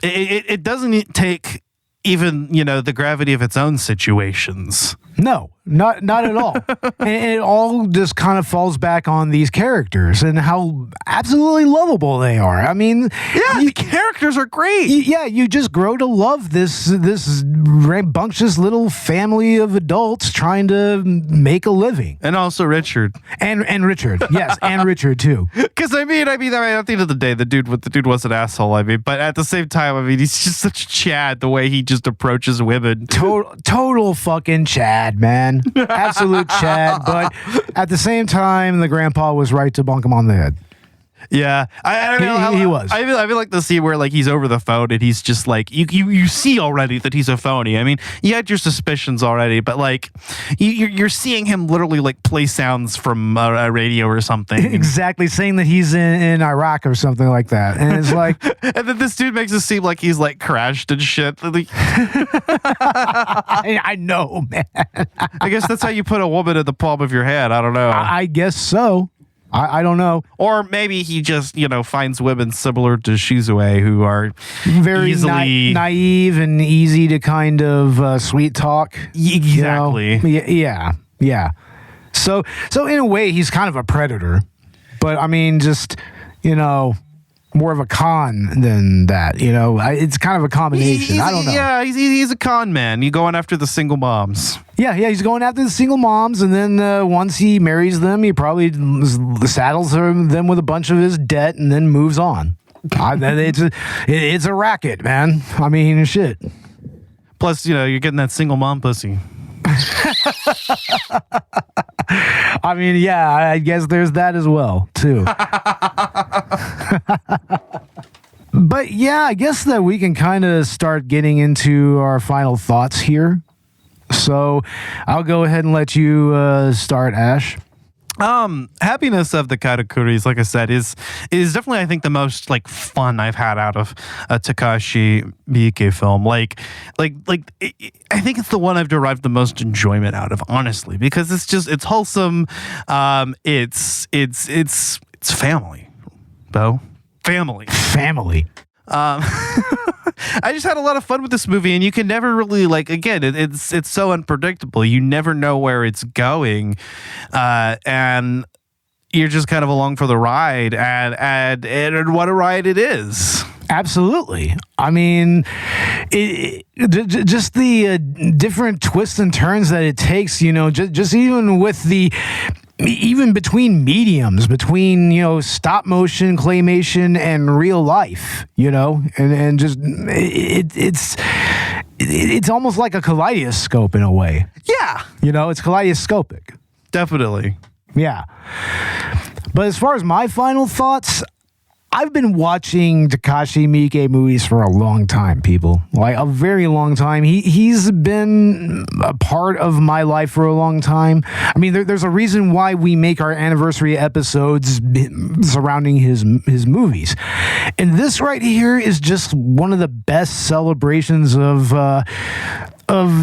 S4: It doesn't take even, you know, the gravity of its own situations.
S3: No, not at all. And it all just kind of falls back on these characters and how absolutely lovable they are. I mean,
S4: the characters are great.
S3: You just grow to love this rambunctious little family of adults trying to make a living.
S4: And also Richard.
S3: And Richard, yes, and Richard too.
S4: Because I mean, at the end of the day, the dude was an asshole. I mean, but at the same time, I mean, he's just such a Chad the way he just approaches women.
S3: Total fucking Chad. Man, absolute Chad, but at the same time, the grandpa was right to bunk him on the head.
S4: Yeah, I don't know.
S3: He was.
S4: I feel like the scene where like he's over the phone and he's just like you see already that he's a phony. I mean, you had your suspicions already, but like you're seeing him literally like play sounds from a radio or something.
S3: Exactly, saying that he's in Iraq or something like that, and it's like,
S4: and then this dude makes it seem like he's like crashed and shit.
S3: I know, man.
S4: I guess that's how you put a woman in the palm of your hand. I don't know.
S3: I guess so. I don't know.
S4: Or maybe he just, you know, finds women similar to Shizue who are
S3: very
S4: easily
S3: naive and easy to kind of sweet talk.
S4: Exactly.
S3: You know? Yeah. So in a way, he's kind of a predator. But I mean, just, you know, more of a con than that. You know, it's kind of a combination. I don't know.
S4: Yeah, he's a con man. You're going after the single moms.
S3: Yeah, he's going after the single moms, and then once he marries them, he probably saddles them with a bunch of his debt and then moves on. It's a racket, man. I mean, shit.
S4: Plus, you know, you're getting that single mom pussy.
S3: I mean, yeah, I guess there's that as well, too. But yeah, I guess that we can kind of start getting into our final thoughts here. So I'll go ahead and let you start, Ash.
S4: Happiness of the Katakuris, like I said, is definitely, I think, the most like fun I've had out of a Takashi Miike film. Like I think it's the one I've derived the most enjoyment out of, honestly, because it's wholesome. It's family, though. Family. I just had a lot of fun with this movie, and you can never really, like, again, it's so unpredictable. You never know where it's going, and you're just kind of along for the ride, and what a ride it is.
S3: Absolutely. I mean, just the different twists and turns that it takes, you know, just even with even between mediums, between, you know, stop motion, claymation, and real life, you know, and just it's almost like a kaleidoscope in a way.
S4: Yeah.
S3: You know, it's kaleidoscopic.
S4: Definitely.
S3: Yeah. But as far as my final thoughts, I've been watching Takashi Miike movies for a long time, people. Like, a very long time. He's been a part of my life for a long time. I mean, there's a reason why we make our anniversary episodes surrounding his movies. And this right here is just one of the best celebrations of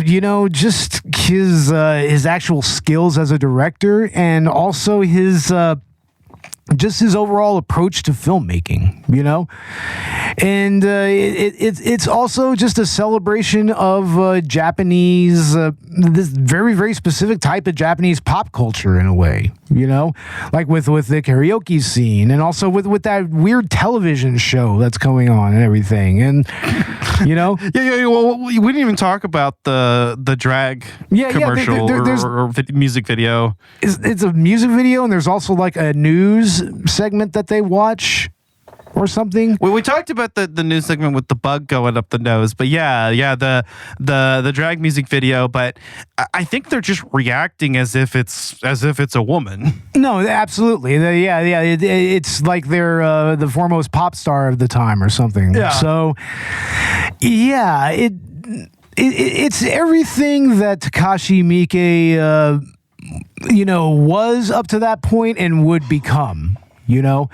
S3: you know, just his actual skills as a director, and also his just his overall approach to filmmaking, you know? And it's also just a celebration of Japanese, this very, very specific type of Japanese pop culture in a way, you know? Like with the karaoke scene, and also with that weird television show that's going on and everything. And, you know?
S4: Yeah. Well, we didn't even talk about the drag commercial or music video.
S3: It's a music video, and there's also like a news segment that they watch or something.
S4: Well, we talked about the news segment with the bug going up the nose, but the drag music video. But I think they're just reacting as if it's a woman.
S3: No, absolutely. It's like they're the foremost pop star of the time or something.
S4: Yeah.
S3: So, yeah, it's everything that Takashi Miike, was up to that point and would become. You know,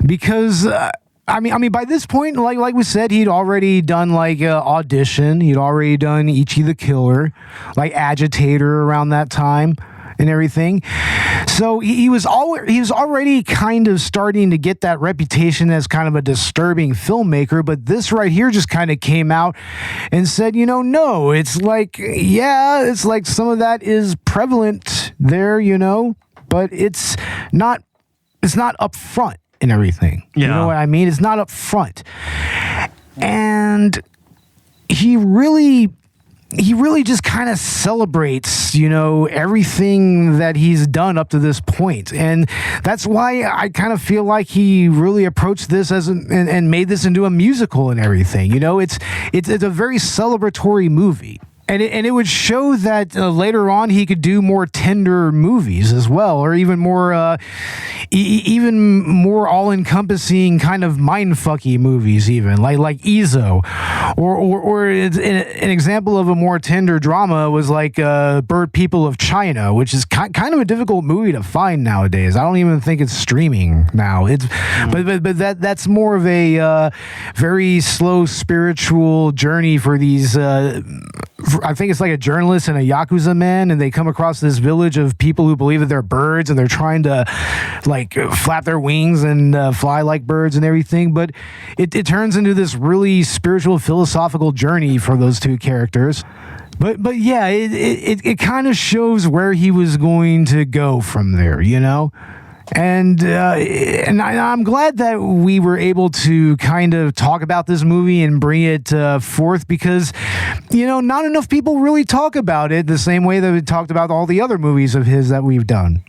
S3: because I mean, by this point, like we said, he'd already done like Audition. He'd already done Ichi the Killer, like Agitator around that time, and everything. So he was already kind of starting to get that reputation as kind of a disturbing filmmaker. But this right here just kind of came out and said, no, it's like some of that is prevalent there, but it's not. It's not up front in everything.
S4: Yeah.
S3: You know what I mean? It's not up front. And he really just kind of celebrates, everything that he's done up to this point. And that's why I kind of feel like he really approached this and made this into a musical and everything. It's a very celebratory movie. And it would show that later on he could do more tender movies as well, or even more all-encompassing kind of mind-fucky movies, even like Izo, or an example of a more tender drama was like Bird People of China, which is kind of a difficult movie to find nowadays. I don't even think it's streaming now. But that's more of a very slow spiritual journey for these. I think it's like a journalist and a Yakuza man, and they come across this village of people who believe that they're birds, and they're trying to like flap their wings and fly like birds and everything. But it turns into this really spiritual, philosophical journey for those two characters. But yeah, it kind of shows where he was going to go from there, And I'm glad that we were able to kind of talk about this movie and bring it forth because, not enough people really talk about it the same way that we talked about all the other movies of his that we've done,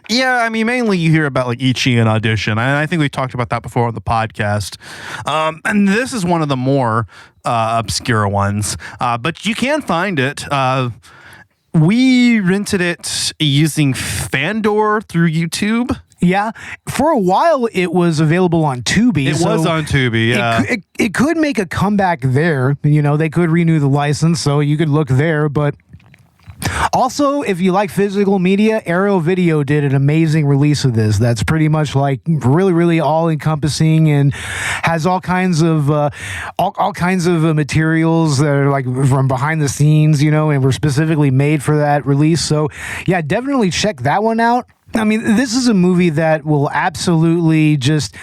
S4: Yeah, I mean, mainly you hear about like Ichi and Audition, and I think we talked about that before on the podcast. And this is one of the more obscure ones, but you can find it. We rented it using Fandor through YouTube.
S3: Yeah, for a while it was available on Tubi.
S4: It was on Tubi, yeah.
S3: It could make a comeback there. They could renew the license, so you could look there. But also, if you like physical media, Arrow Video did an amazing release of this. That's pretty much like really, really all-encompassing and has all kinds of materials that are like from behind the scenes, and were specifically made for that release. So, yeah, definitely check that one out. I mean, this is a movie that will absolutely just,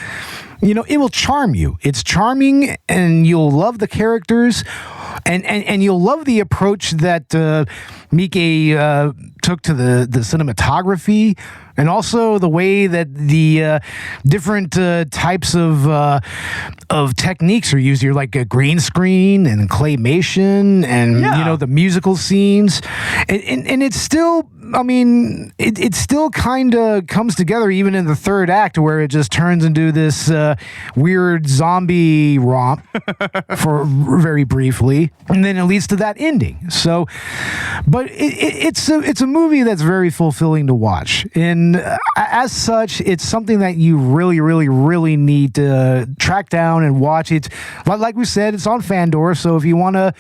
S3: it will charm you. It's charming, and you'll love the characters, and you'll love the approach that Miike took to the cinematography, and also the way that the different types of techniques are used here, like a green screen and claymation, and the musical scenes, and it's still. I mean, it still kind of comes together even in the third act, where it just turns into this weird zombie romp for very briefly, and then it leads to that ending. So, but it's a movie that's very fulfilling to watch, and as such, it's something that you really, really, really need to track down and watch. It's like we said, it's on Fandor, so if you want to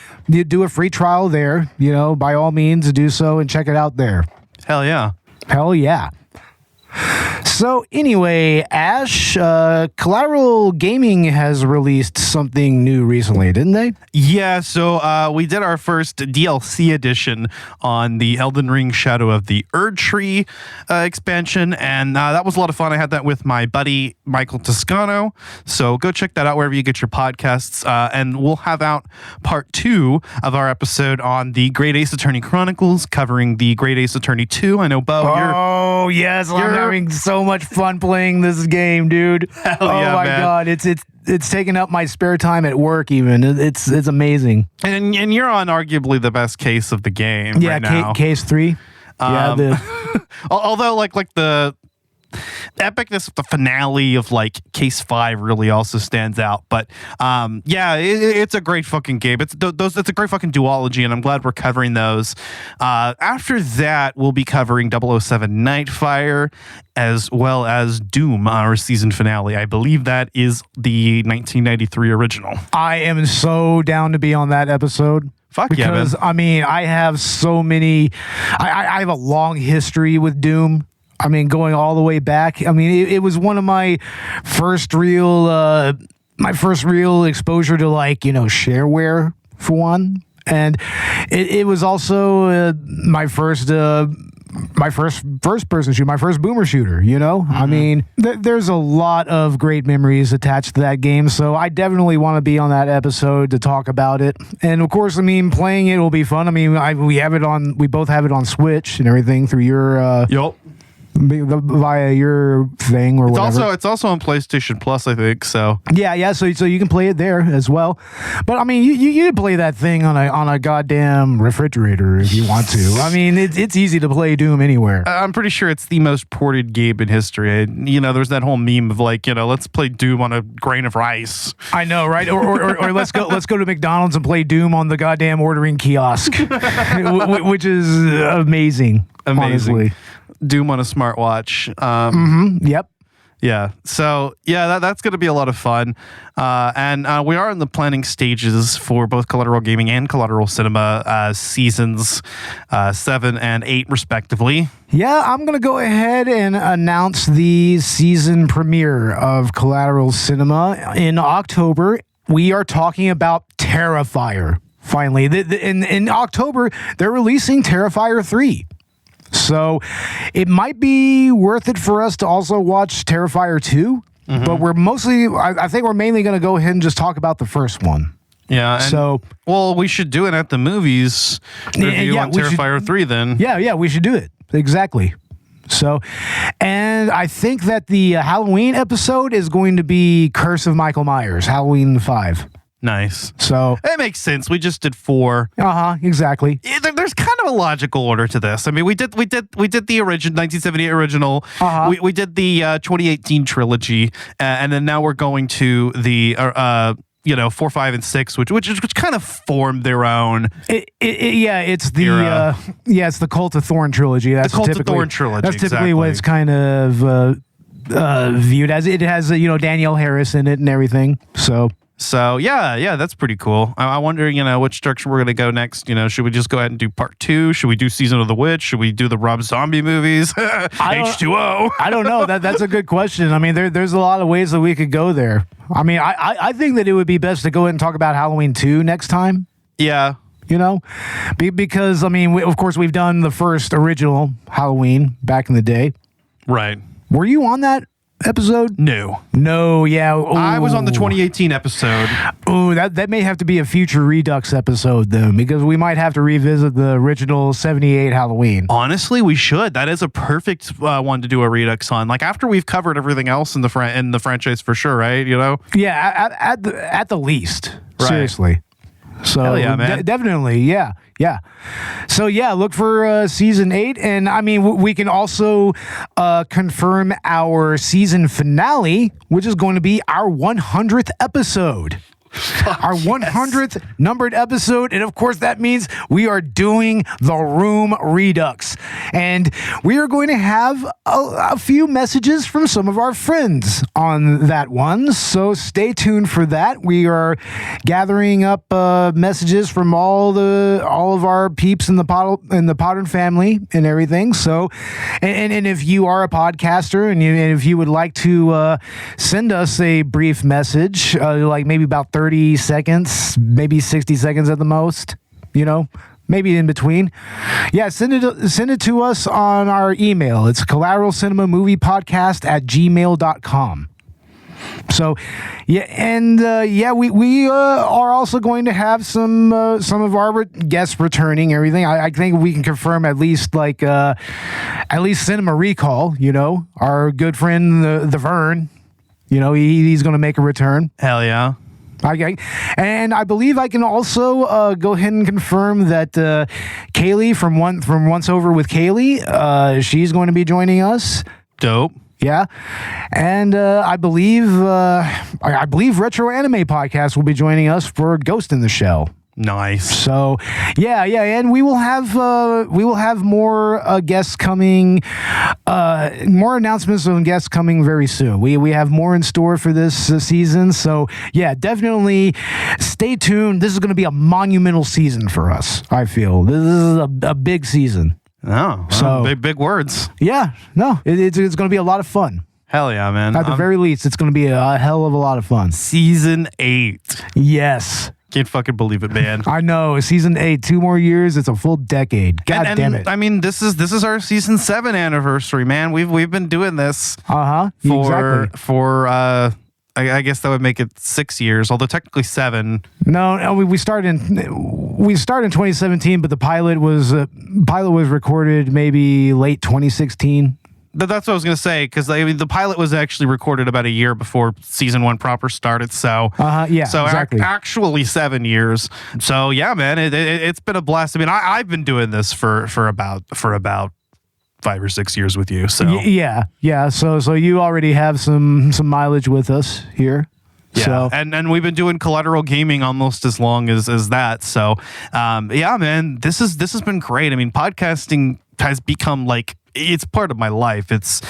S3: do a free trial there, by all means do so and check it out there.
S4: Hell yeah.
S3: Hell yeah. So anyway, Ash, Collateral Gaming has released something new recently, didn't they?
S4: Yeah, so we did our first DLC edition on the Elden Ring Shadow of the Erdtree expansion, and that was a lot of fun. I had that with my buddy Michael Toscano, so go check that out wherever you get your podcasts, and we'll have out part 2 of our episode on the Great Ace Attorney Chronicles, covering the Great Ace Attorney 2. I know, Bo,
S3: Yes, I'm having so much fun playing this game, dude.
S4: Hell
S3: oh
S4: yeah,
S3: my
S4: man.
S3: god, it's taking up my spare time at work. Even it's amazing.
S4: and you're on arguably the best case of the game
S3: Yeah,
S4: right now.
S3: case 3.
S4: Although like the epicness of the finale of like case 5 really also stands out, but it's a great fucking game. It's a great fucking duology, and I'm glad we're covering those. After that, we'll be covering 007 Nightfire as well as Doom, our season finale. I believe that is the 1993 original.
S3: I am so down to be on that episode.
S4: Fuck yeah, man.
S3: Because I mean, I have so many. I have a long history with Doom. I mean, going all the way back. I mean, it was one of my first real exposure to, like, shareware, for one, and it was also my first first-person shooter, my first boomer shooter. I mean, there's a lot of great memories attached to that game, so I definitely want to be on that episode to talk about it. And of course, I mean, playing it will be fun. I mean, we both have it on Switch and everything through your via your thing or whatever.
S4: It's also on PlayStation Plus, I think. So
S3: yeah. So you can play it there as well. But I mean, you can play that thing on a goddamn refrigerator if you want to. I mean, it's easy to play Doom anywhere.
S4: I'm pretty sure it's the most ported game in history. There's that whole meme of like, let's play Doom on a grain of rice.
S3: I know, right? Or let's go to McDonald's and play Doom on the goddamn ordering kiosk, which is amazing. Honestly.
S4: Doom on a smartwatch.
S3: Yep.
S4: Yeah. So that's going to be a lot of fun. And we are in the planning stages for both Collateral Gaming and Collateral Cinema seasons 7 and 8 respectively.
S3: Yeah, I'm going to go ahead and announce the season premiere of Collateral Cinema in October. We are talking about Terrifier. Finally, in October, they're releasing Terrifier 3. So it might be worth it for us to also watch Terrifier 2, but I think we're mainly going to go ahead and just talk about the first one.
S4: Yeah. We should do it at the movies review on Terrifier 3 then.
S3: Yeah, we should do it. Exactly. So, and I think that the Halloween episode is going to be Curse of Michael Myers, Halloween 5.
S4: Nice.
S3: So
S4: it makes sense. We just did 4.
S3: Exactly.
S4: There's kind of a logical order to this. I mean, we did the original 1978 original. We did the 2018 trilogy, and then now we're going to the 4, 5, and 6, which kind of formed their own.
S3: It's the Cult of Thorn trilogy. That's
S4: the Cult of Thorn trilogy.
S3: That's typically what it's kind of viewed as. It has Danielle Harris in it and everything.
S4: So yeah, that's pretty cool. I wonder, which direction we're gonna go next. Should we just go ahead and do part 2? Should we do Season of the Witch? Should we do the Rob Zombie movies? H2O.
S3: I don't know. That's a good question. I mean, there's a lot of ways that we could go there. I mean, I think that it would be best to go ahead and talk about Halloween 2 next time.
S4: Yeah.
S3: Because I mean, of course, we've done the first original Halloween back in the day.
S4: Right.
S3: Were you on that episode?
S4: No,
S3: yeah. Ooh.
S4: I was on the 2018 episode.
S3: Oh, that may have to be a future Redux episode then, because we might have to revisit the original 78 Halloween.
S4: Honestly, we should. That is a perfect one to do a Redux on. Like after we've covered everything else in the franchise for sure, right?
S3: Yeah, at the least. Right. Seriously. So
S4: hell yeah, man.
S3: Definitely, yeah. So yeah, look for season 8, and I mean we can also confirm our season finale, which is going to be our 100th episode. Our 100th numbered episode. And of course, that means we are doing the Room Redux. And we are going to have a few messages from some of our friends on that one. So stay tuned for that. We are gathering up messages from all of our peeps in the Potter family and everything. So, and if you are a podcaster and if you would like to send us a brief message, like maybe about 30 seconds, maybe 60 seconds at the most, maybe in between. Yeah, send it to us on our email. It's collateralcinemammoviepodcast@gmail.com. So, yeah, and we are also going to have some of our guests returning. Everything. I think we can confirm at least Cinema Recall. Our good friend the Vern. He's going to make a return.
S4: Hell yeah.
S3: Okay. And I believe I can also go ahead and confirm that Kaylee from Once Over with Kaylee, she's going to be joining us.
S4: Dope.
S3: Yeah. And I believe Retro Anime Podcast will be joining us for Ghost in the Shell.
S4: Nice.
S3: So, yeah, and we will have more guests coming, more announcements on guests coming very soon. We have more in store for this season. So, yeah, definitely stay tuned. This is going to be a monumental season for us. I feel this is a big season.
S4: Oh,
S3: so
S4: big words.
S3: Yeah, no, it's going to be a lot of fun.
S4: Hell yeah, man.
S3: At the very least, it's going to be a hell of a lot of fun.
S4: Season 8.
S3: Yes.
S4: Can't fucking believe it, man.
S3: I know. Season 8, 2 more years. It's a full decade. God damn it.
S4: I mean, this is our season 7 anniversary, man. We've been doing this.
S3: Exactly.
S4: For I guess that would make it 6 years, although technically 7.
S3: No, we started in 2017, but the pilot was recorded maybe late 2016.
S4: That's what I was going to say, because the pilot was actually recorded about a year before season 1 proper started. So,
S3: yeah,
S4: so
S3: exactly.
S4: Actually 7 years. So, yeah, man, it's been a blast. I mean, I've been doing this for about 5 or 6 years with you. So,
S3: yeah. So you already have some mileage with us here.
S4: Yeah,
S3: so.
S4: and we've been doing Collateral gaming almost as long as that. So, yeah, man, this has been great. I mean, podcasting has become like, it's part of my life. It's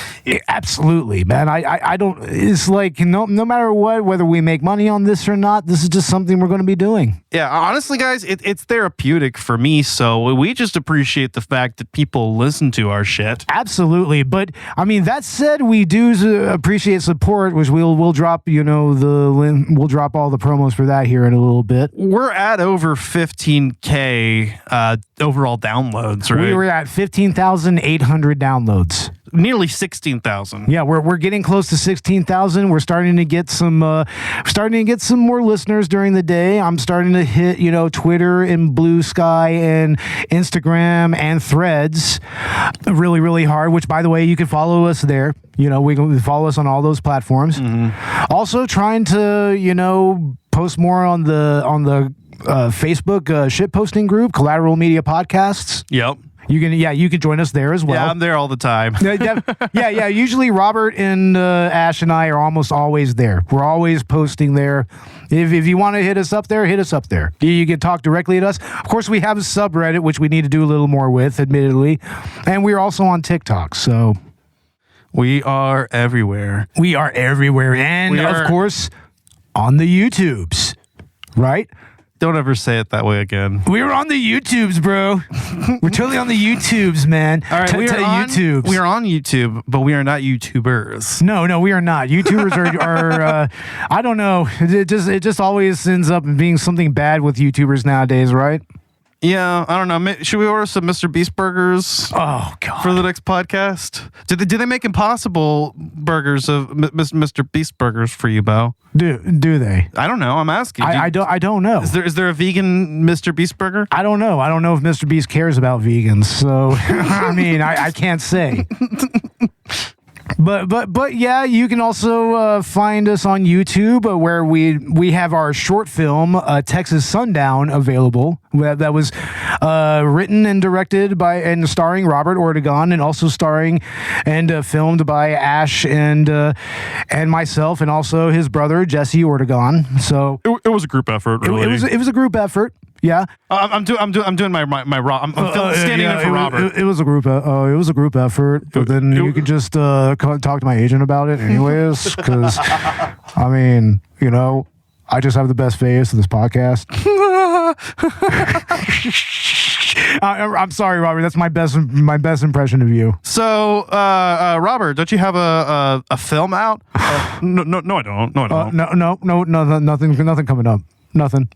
S3: absolutely, man. I don't. It's like no matter what, whether we make money on this or not, this is just something we're going to be doing.
S4: Yeah, honestly, guys, it's therapeutic for me. So we just appreciate the fact that people listen to our shit.
S3: Absolutely, but I mean that said, we do appreciate support, which we'll drop. We'll drop all the promos for that here in a little bit.
S4: We're at over 15K overall downloads, right?
S3: We were at 15,800 downloads.
S4: Nearly 16,000.
S3: Yeah, we're getting close to 16,000. We're starting to get some more listeners during the day. I'm starting to hit Twitter and Blue Sky and Instagram and Threads really, really hard. Which, by the way, you can follow us there. We can follow us on all those platforms. Mm-hmm. Also, trying to post more on the Facebook shitposting group, Collateral Media Podcasts.
S4: Yep.
S3: You can join us there as well.
S4: Yeah, I'm there all the time.
S3: Yeah. Usually Robert and Ash and I are almost always there. We're always posting there. If you want to hit us up there, hit us up there. You can talk directly at us. Of course, we have a subreddit, which we need to do a little more with, admittedly. And we're also on TikTok, so...
S4: We are everywhere.
S3: We are everywhere. And, of course, on the YouTubes, right?
S4: Don't ever say it that way again.
S3: We were on the YouTubes, bro. We're totally on the YouTubes, man.
S4: All right, we are on
S3: YouTubes.
S4: We are on YouTube, but we are not YouTubers.
S3: No, we are not. YouTubers are I don't know. It just always ends up being something bad with YouTubers nowadays, right?
S4: Yeah, I don't know. Should we order some Mr. Beast burgers?
S3: Oh God!
S4: For the next podcast, do they make Impossible burgers of Mr. Beast burgers for you, Bo?
S3: Do they?
S4: I don't know. I'm asking.
S3: I don't know.
S4: Is there a vegan Mr. Beast burger?
S3: I don't know. I don't know if Mr. Beast cares about vegans. So I mean, I can't say. But yeah, you can also find us on YouTube where we have our short film Texas Sundown available. That was written and directed by and starring Robert Ortegon, and also starring and filmed by Ash and myself, and also his brother Jesse Ortegon. So
S4: it was a group effort. Really.
S3: It was a group effort. Yeah,
S4: I'm doing my I'm standing in for Robert.
S3: It was a group. It was a group effort. But then you could just talk to my agent about it, anyways. Because I mean, you know, I just have the best face of this podcast. I'm sorry, Robert. That's my best impression of you.
S4: So, Robert, don't you have a film out? No, I don't. No, I don't.
S3: Nothing coming up. Nothing.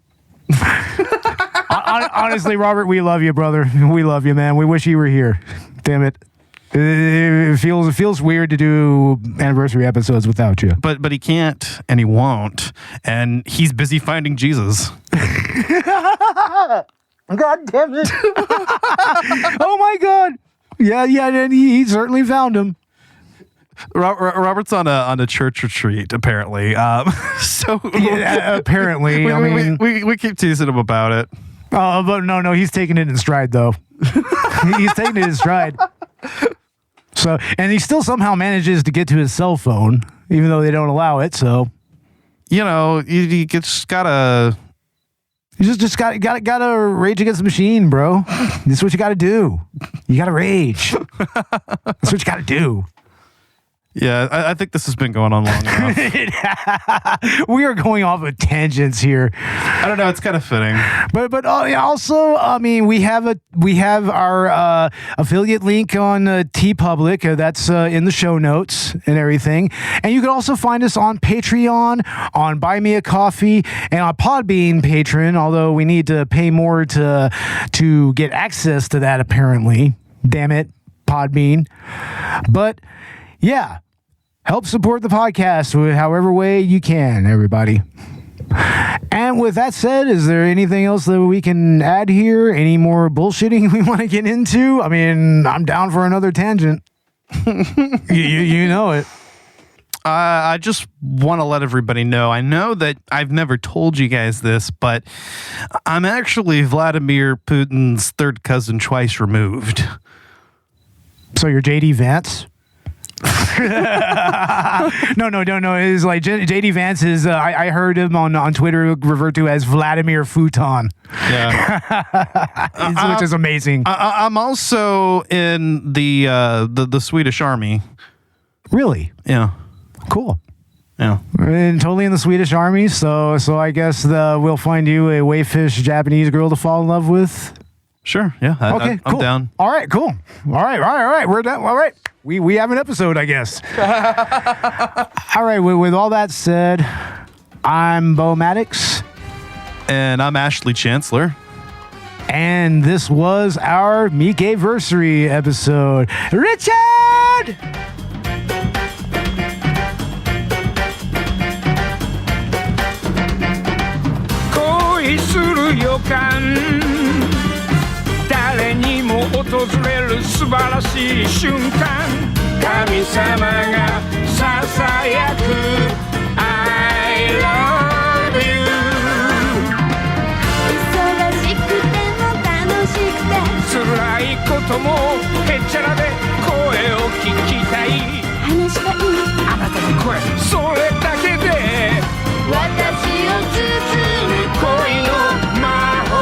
S3: Honestly, Robert, we love you, brother. We love you, man. We wish you were here. Damn it. It feels weird to do anniversary episodes without you.
S4: But he can't, and he won't, and he's busy finding Jesus.
S3: God damn it! Oh my God! Yeah, and he certainly found him.
S4: Robert's on a church retreat, apparently. So
S3: yeah, apparently,
S4: we keep teasing him about it.
S3: But no, he's taking it in stride, though. He's taking it in stride. So, and he still somehow manages to get to his cell phone, even though they don't allow it. So,
S4: you know, you just gotta.
S3: You just gotta rage against the machine, bro. That's what you gotta do. You gotta rage. That's what you gotta do.
S4: Yeah, I think this has been going on long enough.
S3: We are going off of tangents here.
S4: I don't know. It's kind of fitting.
S3: But also, I mean, we have our affiliate link on TeePublic. That's in the show notes and everything. And you can also find us on Patreon, on Buy Me a Coffee, and on Podbean Patron. Although we need to pay more to get access to that, apparently. Damn it, Podbean. But yeah. Help support the podcast with however way you can, everybody. And with that said, is there anything else that we can add here? Any more bullshitting we want to get into? I mean, I'm down for another tangent. you know it.
S4: I just want to let everybody know. I know that I've never told you guys this, but I'm actually Vladimir Putin's third cousin twice removed.
S3: So you're JD Vance? No. It's like JD Vance is. I heard him on Twitter referred to as Vladimir Futon.
S4: Yeah,
S3: which is amazing.
S4: I'm also in the Swedish Army.
S3: Really?
S4: Yeah.
S3: Cool.
S4: Yeah.
S3: And totally in the Swedish Army. So I guess we'll find you a wayfish Japanese girl to fall in love with.
S4: Sure. Yeah.
S3: Okay.
S4: I'm
S3: cool.
S4: down.
S3: All right. Cool. All right. We're done. All right. We have an episode, I guess. All right. With all that said, I'm Bo Maddox.
S4: And I'm Ashley Chancellor.
S3: And this was our Miike-versary episode. Richard!
S8: Koi suru yokan 誰にも訪れる素晴らしい瞬間神様がささやく I love you
S7: 忙しくても楽しくて
S8: 辛いこともへっちゃらで声を聞きたい
S7: 話したい
S8: あなたの声それだけで
S7: 私を包む
S8: 恋の魔法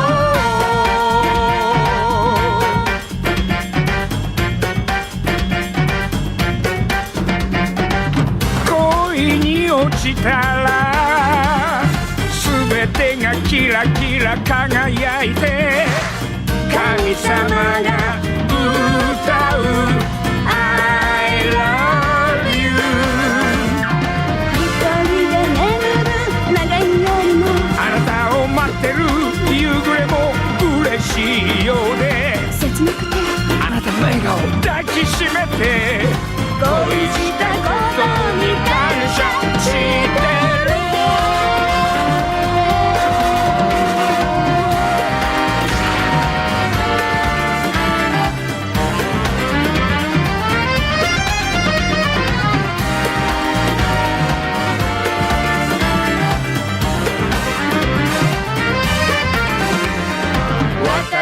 S8: 落ちたら全てがキラキラ輝いて神様が歌う I love you
S7: 一人で眠る長い夜も
S8: あなたを待ってる夕暮れも嬉しいようで
S7: 切なくて
S8: あなたの笑顔抱きしめて恋したことに感謝してる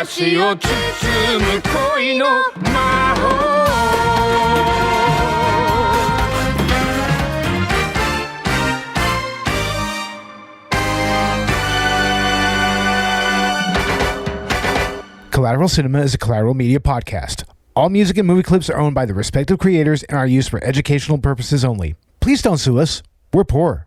S8: 私を包む恋の魔法
S3: Collateral Cinema is a Collateral Media podcast. All music and movie clips are owned by the respective creators and are used for educational purposes only. Please don't sue us. We're poor.